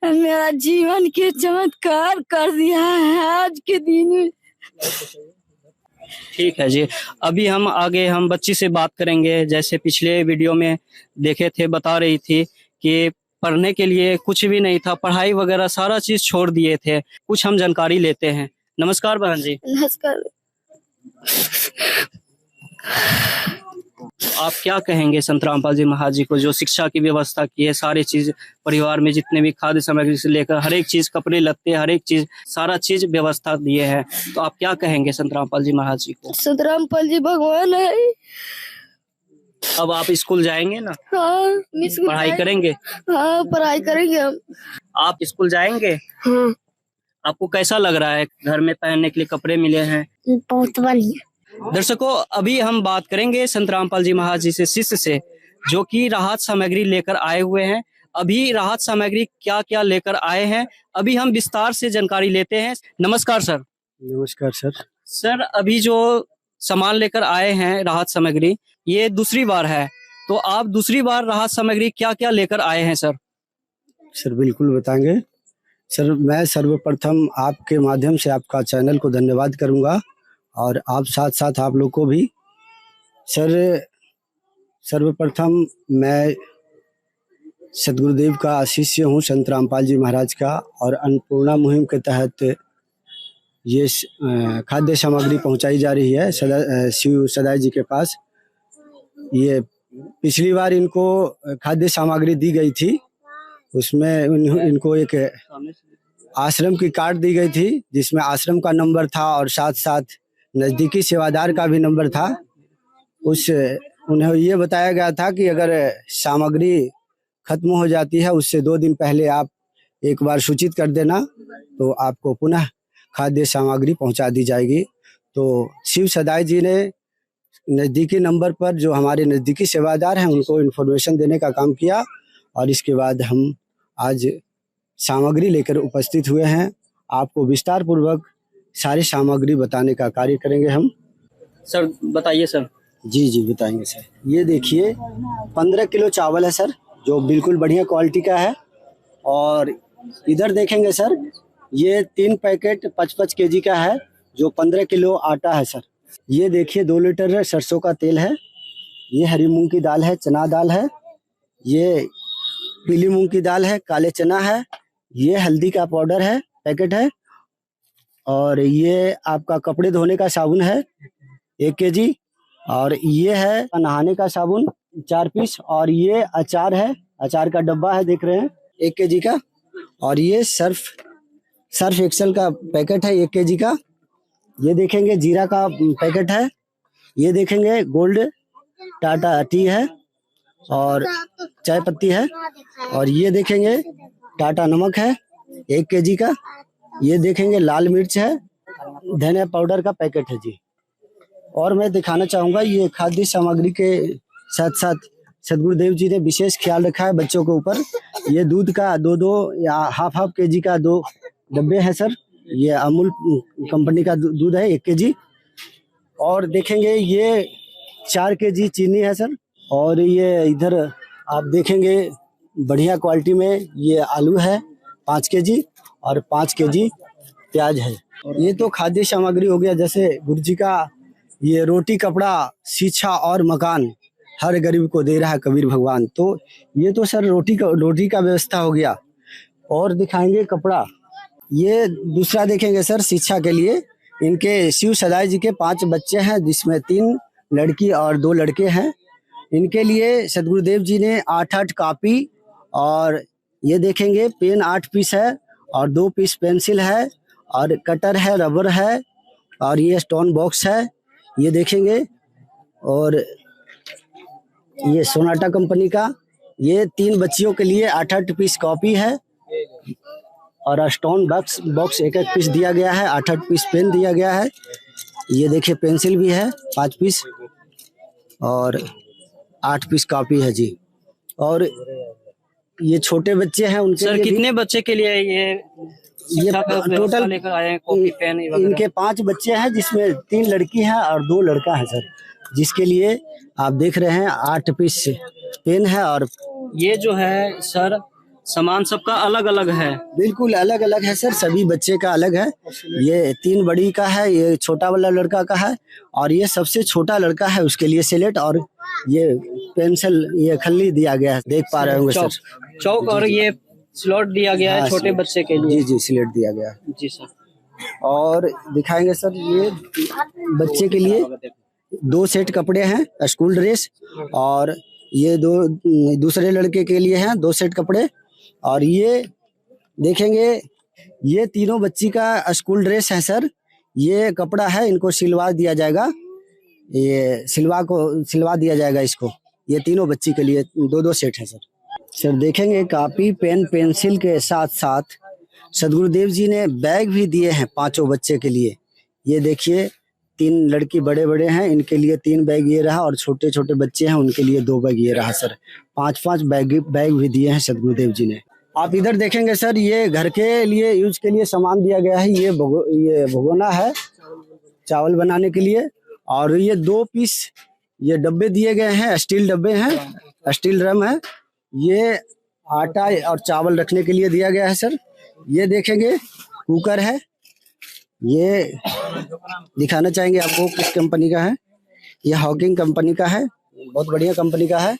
मेरा जीवन के चमत्कार कर दिया है आज के दिन में। ठीक है जी, अभी हम आगे हम बच्ची से बात करेंगे। जैसे पिछले वीडियो में देखे थे, बता रही थी कि पढ़ने के लिए कुछ भी नहीं था, पढ़ाई वगैरह सारा चीज छोड़ दिए थे। कुछ हम जानकारी लेते हैं। नमस्कार बहन जी। नमस्कार। आप क्या कहेंगे संत रामपाल जी महाराज जी को, जो शिक्षा की व्यवस्था की है, सारी चीज परिवार में जितने भी खाद्य सामग्री से लेकर हर एक चीज, कपड़े लत्ते, हर एक चीज, सारा चीज व्यवस्था दिए है, तो आप क्या कहेंगे संत रामपाल जी महाराज जी को? संत रामपाल जी भगवान है, अब आप स्कूल जाएंगे ना, हाँ पढ़ाई करेंगे? हाँ पढ़ाई करेंगे हम। आप स्कूल जाएंगे? हाँ आपको कैसा लग रहा है? घर में पहनने के लिए कपड़े मिले हैं? बहुत बढ़िया। दर्शकों, अभी हम बात करेंगे संत रामपाल जी महाराज जी से शिष्य से, जो कि राहत सामग्री लेकर आए हुए हैं। अभी राहत सामग्री क्या क्या लेकर आए हैं, अभी हम विस्तार से जानकारी लेते हैं। नमस्कार सर। नमस्कार सर। सर, अभी जो सामान लेकर आए हैं राहत सामग्री, ये दूसरी बार है, तो आप दूसरी बार राहत सामग्री क्या क्या लेकर आए हैं सर? सर बिल्कुल बताएंगे सर। मैं सर्वप्रथम आपके माध्यम से आपका चैनल को धन्यवाद करूंगा और आप साथ साथ आप लोग को भी। सर सर्वप्रथम मैं सदगुरुदेव का शिष्य हूं, संत रामपाल जी महाराज का, और अन्नपूर्णा मुहिम के तहत ये खाद्य सामग्री पहुंचाई जा रही है शिव सदाई जी के पास। ये पिछली बार इनको खाद्य सामग्री दी गई थी, उसमें इनको एक आश्रम की कार्ड दी गई थी जिसमें आश्रम का नंबर था और साथ साथ नज़दीकी सेवादार का भी नंबर था। उन्हें ये बताया गया था कि अगर सामग्री खत्म हो जाती है उससे 2 दिन पहले आप एक बार सूचित कर देना, तो आपको पुनः खाद्य सामग्री पहुंचा दी जाएगी। तो शिव सदाई जी ने नज़दीकी नंबर पर जो हमारे नज़दीकी सेवादार हैं उनको इन्फॉर्मेशन देने का काम किया और इसके बाद हम आज सामग्री लेकर उपस्थित हुए हैं। आपको विस्तार पूर्वक सारी सामग्री बताने का कार्य करेंगे हम। सर बताइए सर। जी जी बताएंगे सर। ये देखिए 15 किलो चावल है सर, जो बिल्कुल बढ़िया क्वालिटी का है। और इधर देखेंगे सर, ये 3 पैकेट 55 केजी का है जो 15 किलो आटा है सर। ये देखिए 2 लीटर सरसों का तेल है। ये हरी मूंग की दाल है, चना दाल है, ये पीली मूंग की दाल है, काले चना है, ये हल्दी का पाउडर है, पैकेट है, और ये आपका कपड़े धोने का साबुन है 1 केजी, और ये है नहाने का साबुन 4 पीस, और ये अचार है, अचार का डब्बा है देख रहे हैं 1 केजी का, और ये सर्फ एक्सेल का पैकेट है 1 केजी का। ये देखेंगे जीरा का पैकेट है, ये देखेंगे गोल्ड टाटा टी है और चाय पत्ती है, और ये देखेंगे टाटा नमक है 1 केजी का। ये देखेंगे लाल मिर्च है, धनिया पाउडर का पैकेट है जी। और मैं दिखाना चाहूँगा ये खाद्य सामग्री के साथ साथ सदगुरुदेव जी ने विशेष ख्याल रखा है बच्चों के ऊपर। ये दूध का 2 या हाफ केजी का 2 डब्बे हैं सर। ये अमूल कंपनी का दूध है 1 केजी। और देखेंगे ये 4 केजी चीनी है सर। और ये इधर आप देखेंगे बढ़िया क्वालिटी में ये आलू है 5 केजी और 5 केजी प्याज है। और ये तो खाद्य सामग्री हो गया। जैसे गुरु जी का ये रोटी कपड़ा शिक्षा और मकान हर गरीब को दे रहा है कबीर भगवान, तो ये तो सर रोटी का व्यवस्था हो गया। और दिखाएंगे कपड़ा, ये दूसरा देखेंगे सर शिक्षा के लिए। इनके शिव सदाई जी के 5 बच्चे हैं जिसमें 3 लड़की और 2 लड़के हैं। इनके लिए सदगुरुदेव जी ने 8 कॉपी, और ये देखेंगे पेन 8 पीस है और 2 पीस पेंसिल है, और कटर है, रबर है, और ये स्टोन बॉक्स है ये देखेंगे। और ये सोनाटा कंपनी का ये 3 बच्चियों के लिए 8 पीस कॉपी है, और स्टोन बॉक्स 1 पीस दिया गया है, 8 पीस पेन दिया गया है। ये देखिए पेंसिल भी है 5 पीस और 8 पीस कॉपी है जी। और ये छोटे बच्चे हैं उनके सर लिए कितने बच्चे के लिए ये टोटल लेकर आए हैं? कॉपी पेन इनके 5 बच्चे हैं जिसमें 3 लड़की हैं और 2 लड़का है सर, जिसके लिए आप देख रहे हैं 8 पीस पेन है। और ये जो है सर सामान सबका अलग अलग है? बिल्कुल अलग अलग है सर, सभी बच्चे का अलग है। ये 3 बड़ी का है, ये छोटा वाला लड़का का है, और ये सबसे छोटा लड़का है उसके लिए स्लेट और ये पेंसिल ये खल्ली दिया गया है, देख पा रहे होंगे सर। चौक और ये स्लॉट दिया गया है छोटे बच्चे के लिए। जी जी स्लेट दिया गया है जी सर। और दिखाएंगे सर ये बच्चे के लिए 2 सेट कपड़े हैं स्कूल ड्रेस, और ये दूसरे लड़के के लिए हैं 2 सेट कपड़े। और ये देखेंगे ये तीनों बच्ची का स्कूल ड्रेस है सर। ये कपड़ा है, इनको सिलवा दिया जाएगा, ये सिलवा दिया जाएगा इसको। ये तीनों बच्ची के लिए 2-2 सेट है सर। सर देखेंगे कापी पेन पेंसिल के साथ साथ सदगुरुदेव जी ने बैग भी दिए हैं 5 बच्चे के लिए। ये देखिए 3 लड़की बड़े बड़े हैं, इनके लिए 3 बैग ये रहा, और छोटे छोटे बच्चे हैं उनके लिए 2 बैग ये रहा सर। 5-5 बैग भी दिए हैं सदगुरुदेव जी ने। आप इधर देखेंगे सर, ये घर के लिए यूज के लिए सामान दिया गया है। ये भगोना है चावल बनाने के लिए, और ये 2 पीस ये डब्बे दिए गए हैं, स्टील डब्बे हैं, स्टील ड्रम है। ये आटा और चावल रखने के लिए दिया गया है सर। ये देखेंगे कुकर है, ये दिखाना चाहेंगे आपको किस कंपनी का है। ये हॉकिंग कंपनी का है, बहुत बढ़िया कंपनी का है।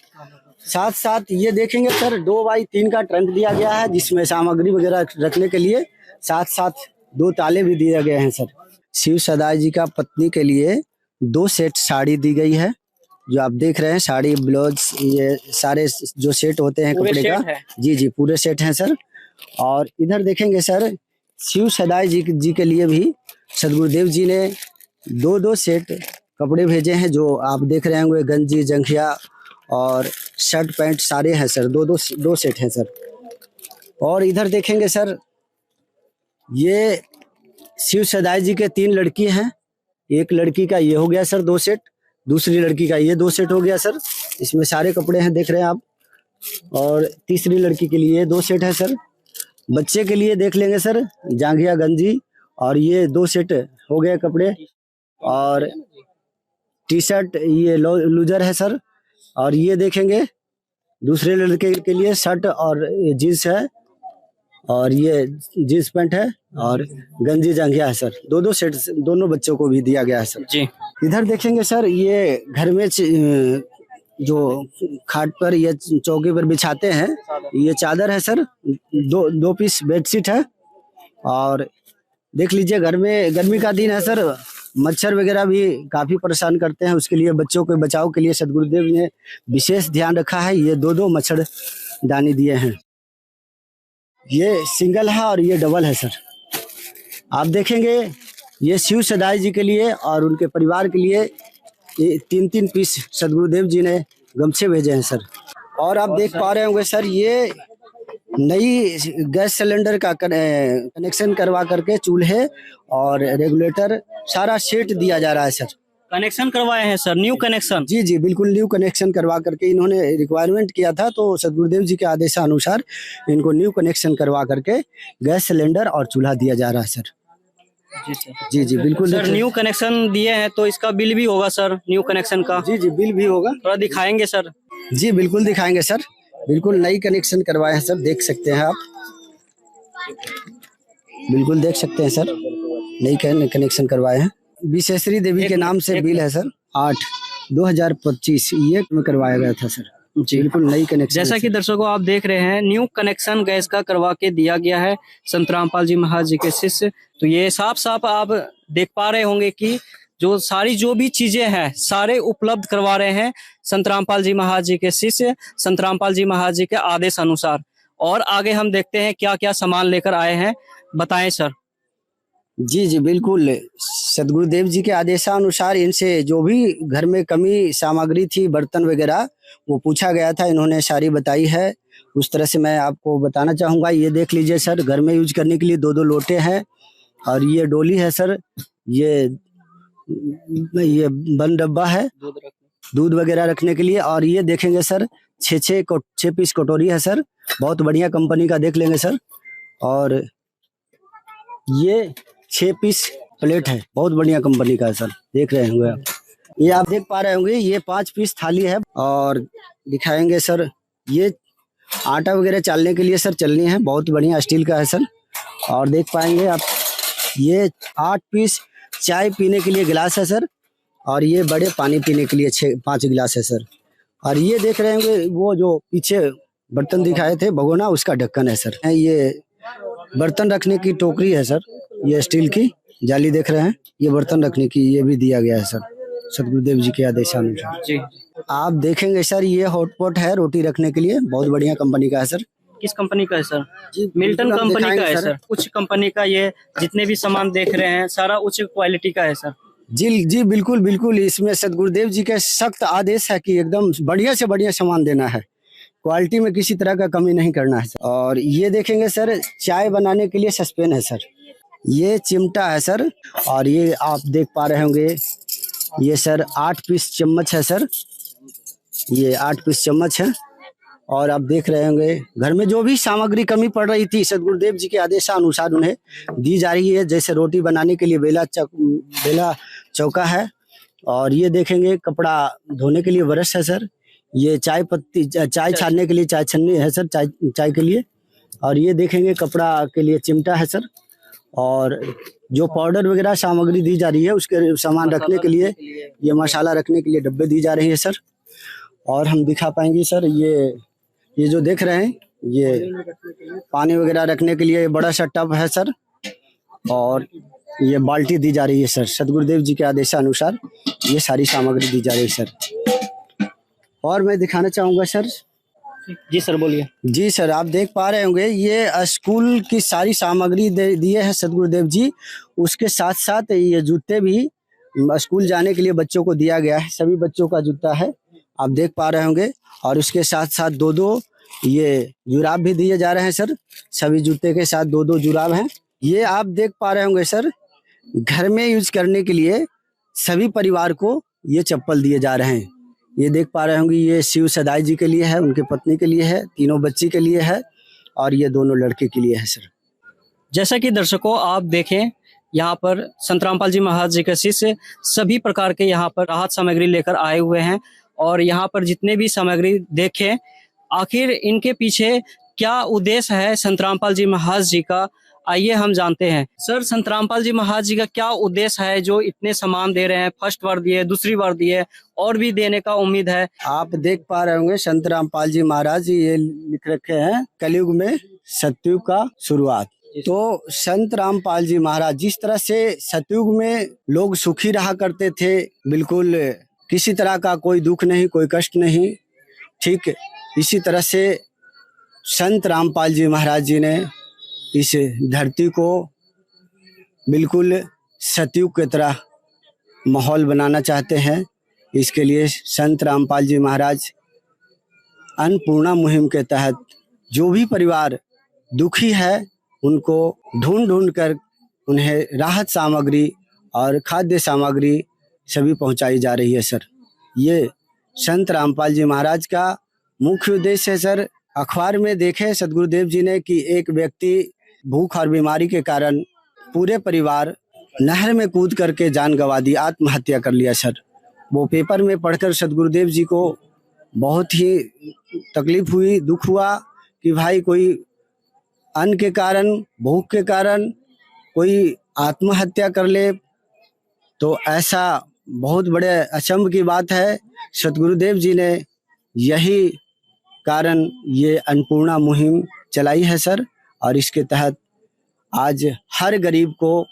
साथ साथ ये देखेंगे सर 2x3 का ट्रंक दिया गया है, जिसमें सामग्री वगैरह रखने के लिए। साथ साथ 2 ताले भी दिए गए हैं सर। शिव सदाई जी का पत्नी के लिए 2 सेट साड़ी दी गई है, जो आप देख रहे हैं। साड़ी ब्लाउज ये सारे जो सेट होते हैं कपड़े का, जी पूरे सेट हैं सर। और इधर देखेंगे सर, शिव सदाई जी के लिए भी सदगुरुदेव जी ने 2-2 सेट कपड़े भेजे हैं, जो आप देख रहे होंगे। गंजी जंघिया और शर्ट पैंट सारे हैं सर। 2 सेट हैं सर। और इधर देखेंगे सर, ये शिव सदाई जी के 3 लड़की हैं। एक लड़की का ये हो गया सर 2 सेट, दूसरी लड़की का ये 2 सेट हो गया सर। इसमें सारे कपड़े हैं, देख रहे हैं आप। और तीसरी लड़की के लिए 2 सेट है सर। बच्चे के लिए देख लेंगे सर, जांघिया गंजी, और ये 2 सेट हो गए कपड़े। और टी शर्ट ये लूजर है सर। और ये देखेंगे दूसरे लड़के के लिए शर्ट और जीन्स है, और ये जीन्स पैंट है, और गंजी जांघिया है सर। 2-2 सेट दोनों बच्चों को भी दिया गया है सर जी। इधर देखेंगे सर, ये घर में जो खाट पर या चौकी पर बिछाते हैं, ये चादर है सर। 2 पीस बेडशीट है। और देख लीजिए, घर में गर्मी का दिन है सर, मच्छर वगैरह भी काफी परेशान करते हैं। उसके लिए बच्चों के बचाव के लिए सदगुरुदेव ने विशेष ध्यान रखा है। ये 2-2 मच्छरदानी दिए हैं। ये सिंगल है और ये डबल है सर। आप देखेंगे ये शिव सदाई जी के लिए और उनके परिवार के लिए 3-3 पीस सदगुरुदेव जी ने गमछे भेजे हैं सर। और आप देख पा रहे होंगे सर, ये नई गैस सिलेंडर का कनेक्शन करवा करके चूल्हे और रेगुलेटर सारा सेट दिया जा रहा है सर। कनेक्शन करवाए हैं सर, न्यू कनेक्शन? जी बिल्कुल न्यू कनेक्शन करवा करके इन्होंने रिक्वायरमेंट किया था, तो सदगुरुदेव जी के आदेशानुसार इनको न्यू कनेक्शन करवा करके गैस सिलेंडर और चूल्हा दिया जा रहा है सर। जी सर। जी बिल्कुल सर। न्यू कनेक्शन दिए हैं तो इसका बिल भी होगा सर, न्यू कनेक्शन का? जी बिल भी होगा। थोड़ा दिखाएंगे सर? जी बिल्कुल दिखाएंगे सर। बिल्कुल नई कनेक्शन करवाए हैं सर, देख सकते हैं आप। बिल्कुल देख सकते हैं सर, नई कनेक्शन करवाए हैं। विशेश्वरी देवी के नाम से बिल है सर 8/2025 ये में करवाया गया था सर। जी बिल्कुल नई कनेक्शन। जैसा कि दर्शकों आप देख रहे हैं, न्यू कनेक्शन गैस का करवा के दिया गया है संत रामपाल जी महाराज जी के शिष्य। तो ये साफ आप देख पा रहे होंगे कि जो भी चीजें हैं सारे उपलब्ध करवा रहे हैं संत रामपाल जी महाराज जी के शिष्य, संत रामपाल जी महाराज जी के आदेश अनुसार। और आगे हम देखते हैं क्या क्या सामान लेकर आए हैं, बताएं सर। जी बिल्कुल, सदगुरुदेव जी के आदेशानुसार इनसे जो भी घर में कमी सामग्री थी, बर्तन वगैरह, वो पूछा गया था, इन्होंने सारी बताई है। उस तरह से मैं आपको बताना चाहूँगा। ये देख लीजिए सर, घर में यूज करने के लिए 2-2 लोटे हैं, और ये डोली है सर, ये बंद डब्बा है दूध वगैरह रखने के लिए। और ये देखेंगे सर 6 पीस कटोरी है सर, बहुत बढ़िया कंपनी का, देख लेंगे सर। और ये 6 पीस प्लेट है, बहुत बढ़िया कंपनी का है सर, देख रहे होंगे आप। ये आप देख पा रहे होंगे, ये 5 पीस थाली है। और दिखाएंगे सर, ये आटा वगैरह चालने के लिए सर चलनी है, बहुत बढ़िया स्टील का है सर। और देख पाएंगे आप, ये 8 पीस चाय पीने के लिए गिलास है सर। और ये बड़े पानी पीने के लिए 5 गिलास है सर। और ये देख रहे होंगे, वो जो पीछे बर्तन दिखाए थे भगोना, उसका ढक्कन है सर। ये बर्तन रखने की टोकरी है सर, ये स्टील की जाली देख रहे हैं, ये बर्तन रखने की, ये भी दिया गया है सर सदगुरुदेव जी के आदेशानुसार। जी आप देखेंगे सर, ये हॉटपॉट है रोटी रखने के लिए, बहुत बढ़िया कंपनी का है सर। किस कंपनी का है सर? मिल्टन कंपनी का है सर। उच्च कंपनी का, ये जितने भी सामान देख रहे हैं सारा उच्च क्वालिटी का है सर। जी जी, बिल्कुल बिल्कुल। इसमें सदगुरुदेव जी के सख्त आदेश है कि एकदम बढ़िया से बढ़िया सामान देना है, क्वालिटी में किसी तरह का कमी नहीं करना है सर। और ये देखेंगे सर, चाय बनाने के लिए सस्पेन है सर, ये चिमटा है सर, और ये आप देख पा रहे होंगे ये सर 8 पीस चम्मच है सर, ये 8 पीस चम्मच है। और आप देख रहे होंगे घर में जो भी सामग्री कमी पड़ रही थी सदगुरुदेव जी के आदेशानुसार उन्हें दी जा रही है। जैसे रोटी बनाने के लिए बेला चौका है, और ये देखेंगे कपड़ा धोने के लिए ब्रश है सर, ये चाय पत्ती चाय छानने के लिए चाय छन्नी है सर, चाय के लिए। और ये देखेंगे कपड़ा के लिए चिमटा है सर, और जो पाउडर वगैरह सामग्री दी जा रही है उसके सामान रखने के लिए ये मसाला रखने के लिए डब्बे दी जा रही है सर। और हम दिखा पाएंगे सर, ये जो देख रहे हैं ये पानी वगैरह रखने के लिए बड़ा सा टब है सर, और ये बाल्टी दी जा रही है सर। सदगुरुदेव जी के आदेशानुसार ये सारी सामग्री दी जा रही है सर। और मैं दिखाना चाहूँगा सर। जी सर बोलिए। जी सर, आप देख पा रहे होंगे ये स्कूल की सारी सामग्री दिए है सदगुरुदेव जी। उसके साथ साथ ये जूते भी स्कूल जाने के लिए बच्चों को दिया गया है, सभी बच्चों का जूता है, आप देख पा रहे होंगे। और उसके साथ साथ 2-2 ये जुराब भी दिए जा रहे हैं सर, सभी जूते के साथ 2-2 जुराब हैं। ये आप देख पा रहे होंगे सर, घर में यूज करने के लिए सभी परिवार को ये चप्पल दिए जा रहे हैं। ये देख पा रहे होंगे ये शिव सदाई जी के लिए है, उनके पत्नी के लिए है, तीनों बच्ची के लिए है, और ये दोनों लड़के के लिए है सर। जैसा कि दर्शकों आप देखें, यहाँ पर संत रामपाल जी महाराज जी के शिष्य सभी प्रकार के यहाँ पर राहत सामग्री लेकर आए हुए हैं। और यहाँ पर जितने भी सामग्री देखें, आखिर इनके पीछे क्या उद्देश्य है संत रामपाल जी महाराज जी का, आइए हम जानते हैं। सर, संत रामपाल जी महाराज जी का क्या उद्देश्य है जो इतने सामान दे रहे हैं? फर्स्ट बार दिए, दूसरी बार दिए, और भी देने का उम्मीद है। आप देख पा रहे होंगे संत रामपाल जी महाराज जी ये लिख रखे हैं, कलयुग में सतयुग का शुरुआत। तो संत रामपाल जी महाराज जिस तरह से सतयुग में लोग सुखी रहा करते थे, बिल्कुल किसी तरह का कोई दुख नहीं, कोई कष्ट नहीं, ठीक इसी तरह से संत रामपाल जी महाराज जी ने इस धरती को बिल्कुल सतयुग की तरह माहौल बनाना चाहते हैं। इसके लिए संत रामपाल जी महाराज अन्नपूर्णा मुहिम के तहत जो भी परिवार दुखी है उनको ढूंढ कर उन्हें राहत सामग्री और खाद्य सामग्री सभी पहुंचाई जा रही है सर। ये संत रामपाल जी महाराज का मुख्य उद्देश्य है सर। अखबार में देखे सदगुरुदेव जी ने कि एक व्यक्ति भूख और बीमारी के कारण पूरे परिवार नहर में कूद करके जान गंवा दी, आत्महत्या कर लिया सर। वो पेपर में पढ़कर सदगुरुदेव जी को बहुत ही तकलीफ हुई, दुख हुआ कि भाई कोई अन्न के कारण, भूख के कारण कोई आत्महत्या कर ले, तो ऐसा बहुत बड़े अचंभ की बात है। सदगुरुदेव जी ने यही कारण ये अन्नपूर्णा मुहिम चलाई है सर, और इसके तहत आज हर गरीब को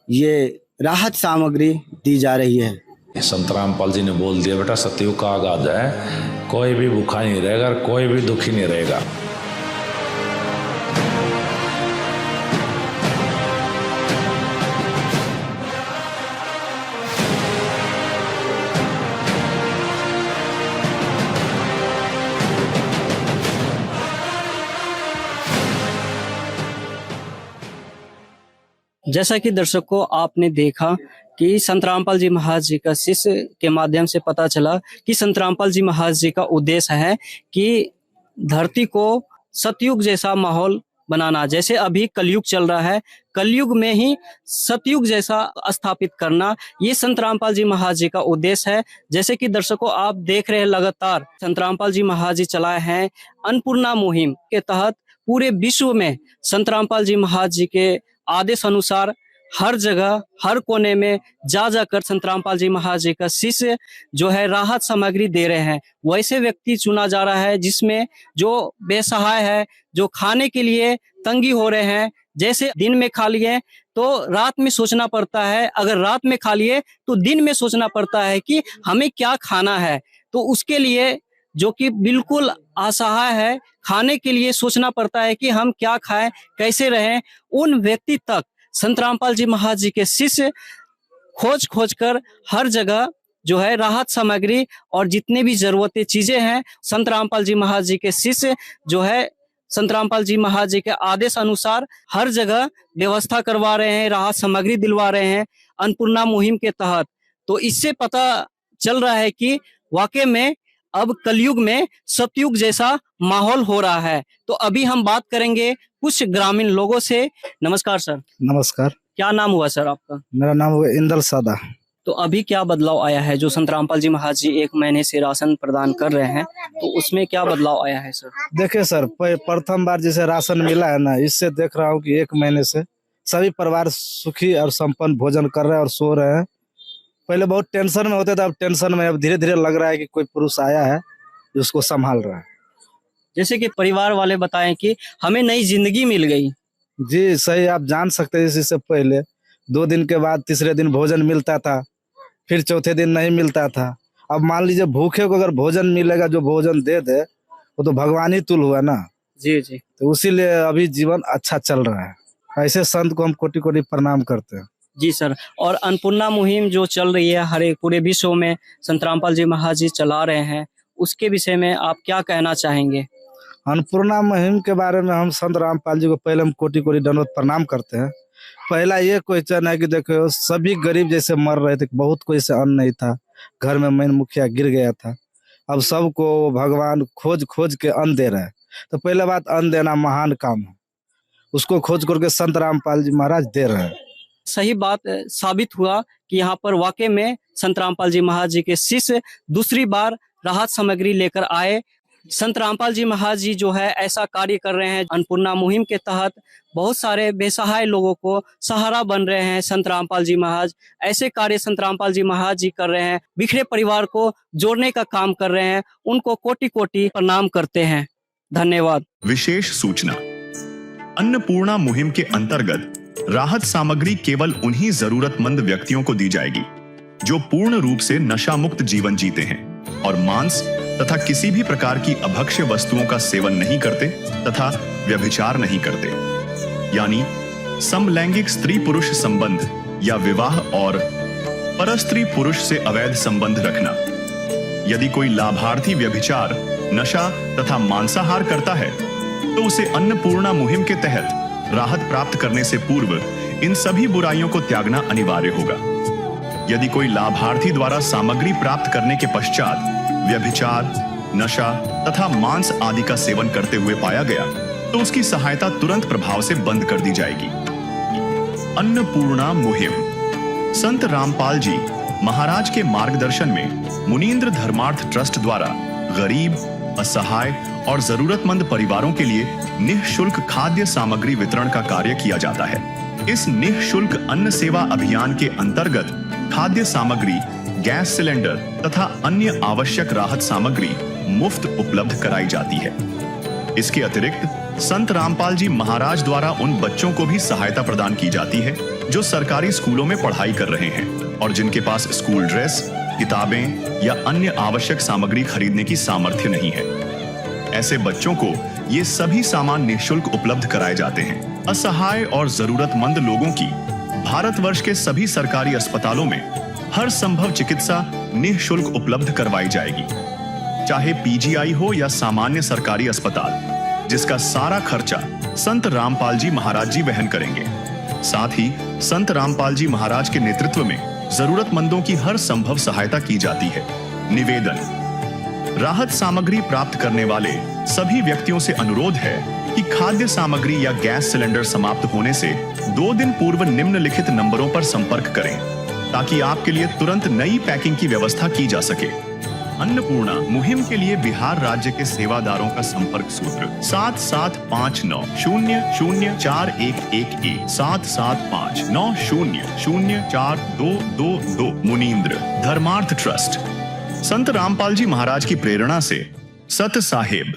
ये राहत सामग्री दी जा रही है। संत रामपाल जी ने बोल दिया, बेटा सतयुग का आगाज है, कोई भी भूखा नहीं रहेगा, कोई भी दुखी नहीं रहेगा। जैसा कि दर्शकों आपने देखा कि संत रामपाल जी महाराज जी का शिष्य के माध्यम से पता चला कि संत रामपाल जी महाराज जी का उद्देश्य है कि धरती को सतयुग जैसा माहौल बनाना। जैसे अभी कलयुग चल रहा है, कलयुग में ही सतयुग जैसा स्थापित करना, ये संत रामपाल जी महाराज जी का उद्देश्य है। जैसे कि दर्शकों आप देख रहे हैं, लगातार संत रामपाल जी महाराज जी चलाए हैं अन्नपूर्णा मुहिम के तहत पूरे विश्व में संत रामपाल जी महाराज जी के आदेश अनुसार हर जगह, हर कोने में जा जाकर संत रामपाल जी महाराज जी का शिष्य जो है राहत सामग्री दे रहे हैं। वैसे व्यक्ति चुना जा रहा है जिसमें जो बेसहाय है, जो खाने के लिए तंगी हो रहे हैं। जैसे दिन में खा लिए तो रात में सोचना पड़ता है, अगर रात में खा लिए तो दिन में सोचना पड़ता है कि हमें क्या खाना है। तो उसके लिए जो कि बिल्कुल असहाय है, खाने के लिए सोचना पड़ता है कि हम क्या खाएं, कैसे रहें, उन व्यक्ति तक संत रामपाल जी महाराज जी के शिष्य खोज खोज कर हर जगह जो है राहत सामग्री और जितने भी जरूरती चीजें हैं, संत रामपाल जी महाराज जी के शिष्य जो है संत रामपाल जी महाराज जी के आदेश अनुसार हर जगह व्यवस्था करवा रहे हैं, राहत सामग्री दिलवा रहे हैं अन्नपूर्णा मुहिम के तहत। तो इससे पता चल रहा है कि वाकई में अब कलयुग में सतयुग जैसा माहौल हो रहा है। तो अभी हम बात करेंगे कुछ ग्रामीण लोगों से। नमस्कार सर। नमस्कार। क्या नाम हुआ सर आपका? मेरा नाम हुआ इंदल सादा। तो अभी क्या बदलाव आया है? जो संत रामपाल जी महाराज जी 1 महीने से राशन प्रदान कर रहे हैं, तो उसमें क्या बदलाव आया है सर? देखिए सर, प्रथम बार जैसे राशन मिला है ना, इससे देख रहा हूँ कि 1 महीने से सभी परिवार सुखी और संपन्न भोजन कर रहे हैं और सो रहे हैं। पहले बहुत टेंशन में होते थे, अब टेंशन में अब धीरे धीरे लग रहा है कि कोई पुरुष आया है जो उसको संभाल रहा है। जैसे कि परिवार वाले बताएं कि हमें नई जिंदगी मिल गई। जी सही, आप जान सकते हैं। इससे पहले 2 दिन के बाद तीसरे दिन भोजन मिलता था, फिर चौथे दिन नहीं मिलता था। अब मान लीजिए भूखे को अगर भोजन मिलेगा, जो भोजन दे दे वो तो भगवान ही तुल हुआ ना। जी जी। तो उसीलिए अभी जीवन अच्छा चल रहा है। ऐसे संत को हम कोटि कोटि प्रणाम करते हैं। जी सर। और अन्नपूर्णा मुहिम जो चल रही है हर एक पूरे विश्व में संत रामपाल जी महाराज जी चला रहे हैं, उसके विषय में आप क्या कहना चाहेंगे? अन्नपूर्णा मुहिम के बारे में हम संत रामपाल जी को पहले हम कोटि कोटि दंडवत प्रणाम करते हैं। पहला ये क्वेश्चन है कि देखो, सभी गरीब जैसे मर रहे थे, बहुत कोई से अन्न नहीं था, घर में मैन मुखिया गिर गया था। अब सबको भगवान खोज खोज के अन्न दे रहे हैं। तो पहले बात, अन्न देना महान काम है, उसको खोज करके संत रामपाल जी महाराज दे रहे हैं। सही बात साबित हुआ कि यहाँ पर वाकई में संत रामपाल जी महाराज जी के शिष्य दूसरी बार राहत सामग्री लेकर आए। संत रामपाल जी महाराज जी जो है ऐसा कार्य कर रहे हैं। अन्नपूर्णा मुहिम के तहत बहुत सारे बेसहाय लोगों को सहारा बन रहे हैं संत रामपाल जी महाराज। ऐसे कार्य संत रामपाल जी महाराज जी कर रहे हैं, बिखरे परिवार को जोड़ने का काम कर रहे हैं। उनको कोटि कोटि प्रणाम करते हैं। धन्यवाद। विशेष सूचना, अन्नपूर्णा मुहिम के अंतर्गत राहत सामग्री केवल उन्हीं जरूरतमंद व्यक्तियों को दी जाएगी जो पूर्ण रूप से नशा मुक्त जीवन जीते हैं और मांस तथा किसी भी प्रकार की अभक्ष्य वस्तुओं का सेवन नहीं करते तथा व्यभिचार नहीं करते, यानी समलैंगिक स्त्री पुरुष संबंध या विवाह और परस्त्री पुरुष से अवैध संबंध रखना। यदि कोई लाभार्थी व्यभिचार, नशा तथा मांसाहार करता है तो उसे अन्नपूर्णा मुहिम के तहत राहत प्राप्त करने से पूर्व इन सभी बुराइयों को त्यागना अनिवार्य होगा। यदि कोई लाभार्थी द्वारा सामग्री प्राप्त करने के पश्चात व्यभिचार, नशा तथा मांस आदि का सेवन करते हुए पाया गया तो उसकी सहायता तुरंत प्रभाव से बंद कर दी जाएगी। अन्नपूर्णा मुहिम संत रामपाल जी महाराज के मार्गदर्शन में मुनींद्र धर्मार्थ ट्रस्ट द्वारा गरीब, असहाय और जरूरतमंद परिवारों के लिए निःशुल्क खाद्य सामग्री वितरण का कार्य किया जाता है। इस निःशुल्क अन्न सेवा अभियान के अंतर्गत खाद्य सामग्री, गैस सिलेंडर तथा अन्य आवश्यक राहत सामग्री मुफ्त उपलब्ध कराई जाती है। इसके अतिरिक्त संत रामपाल जी महाराज द्वारा उन बच्चों को भी सहायता प्रदान की जाती है जो सरकारी स्कूलों में पढ़ाई कर रहे हैं और जिनके पास स्कूल ड्रेस, किताबें या अन्य आवश्यक सामग्री खरीदने की सामर्थ्य नहीं है। ऐसे बच्चों को ये सभी सामान निःशुल्क उपलब्ध कराए जाते हैं। असहाय और जरूरतमंद लोगों की भारतवर्ष के सभी सरकारी अस्पतालों में हर संभव चिकित्सा निःशुल्क उपलब्ध करवाई जाएगी, चाहे पीजीआई हो या सामान्य सरकारी अस्पताल, जिसका सारा खर्चा संत रामपाल जी महाराज जी वहन करेंगे। साथ ही संत रामपाल जी महाराज के नेतृत्व में जरूरतमंदों की हर संभव सहायता की जाती है। निवेदन, राहत सामग्री प्राप्त करने वाले सभी व्यक्तियों से अनुरोध है कि खाद्य सामग्री या गैस सिलेंडर समाप्त होने से 2 दिन पूर्व निम्नलिखित नंबरों पर संपर्क करें ताकि आपके लिए तुरंत नई पैकिंग की व्यवस्था की जा सके। अन्नपूर्णा मुहिम के लिए बिहार राज्य के सेवादारों का संपर्क सूत्र 7759004211 7759004222 मुनींद्र धर्मार्थ ट्रस्ट। संत रामपाल जी महाराज की प्रेरणा से सत साहिब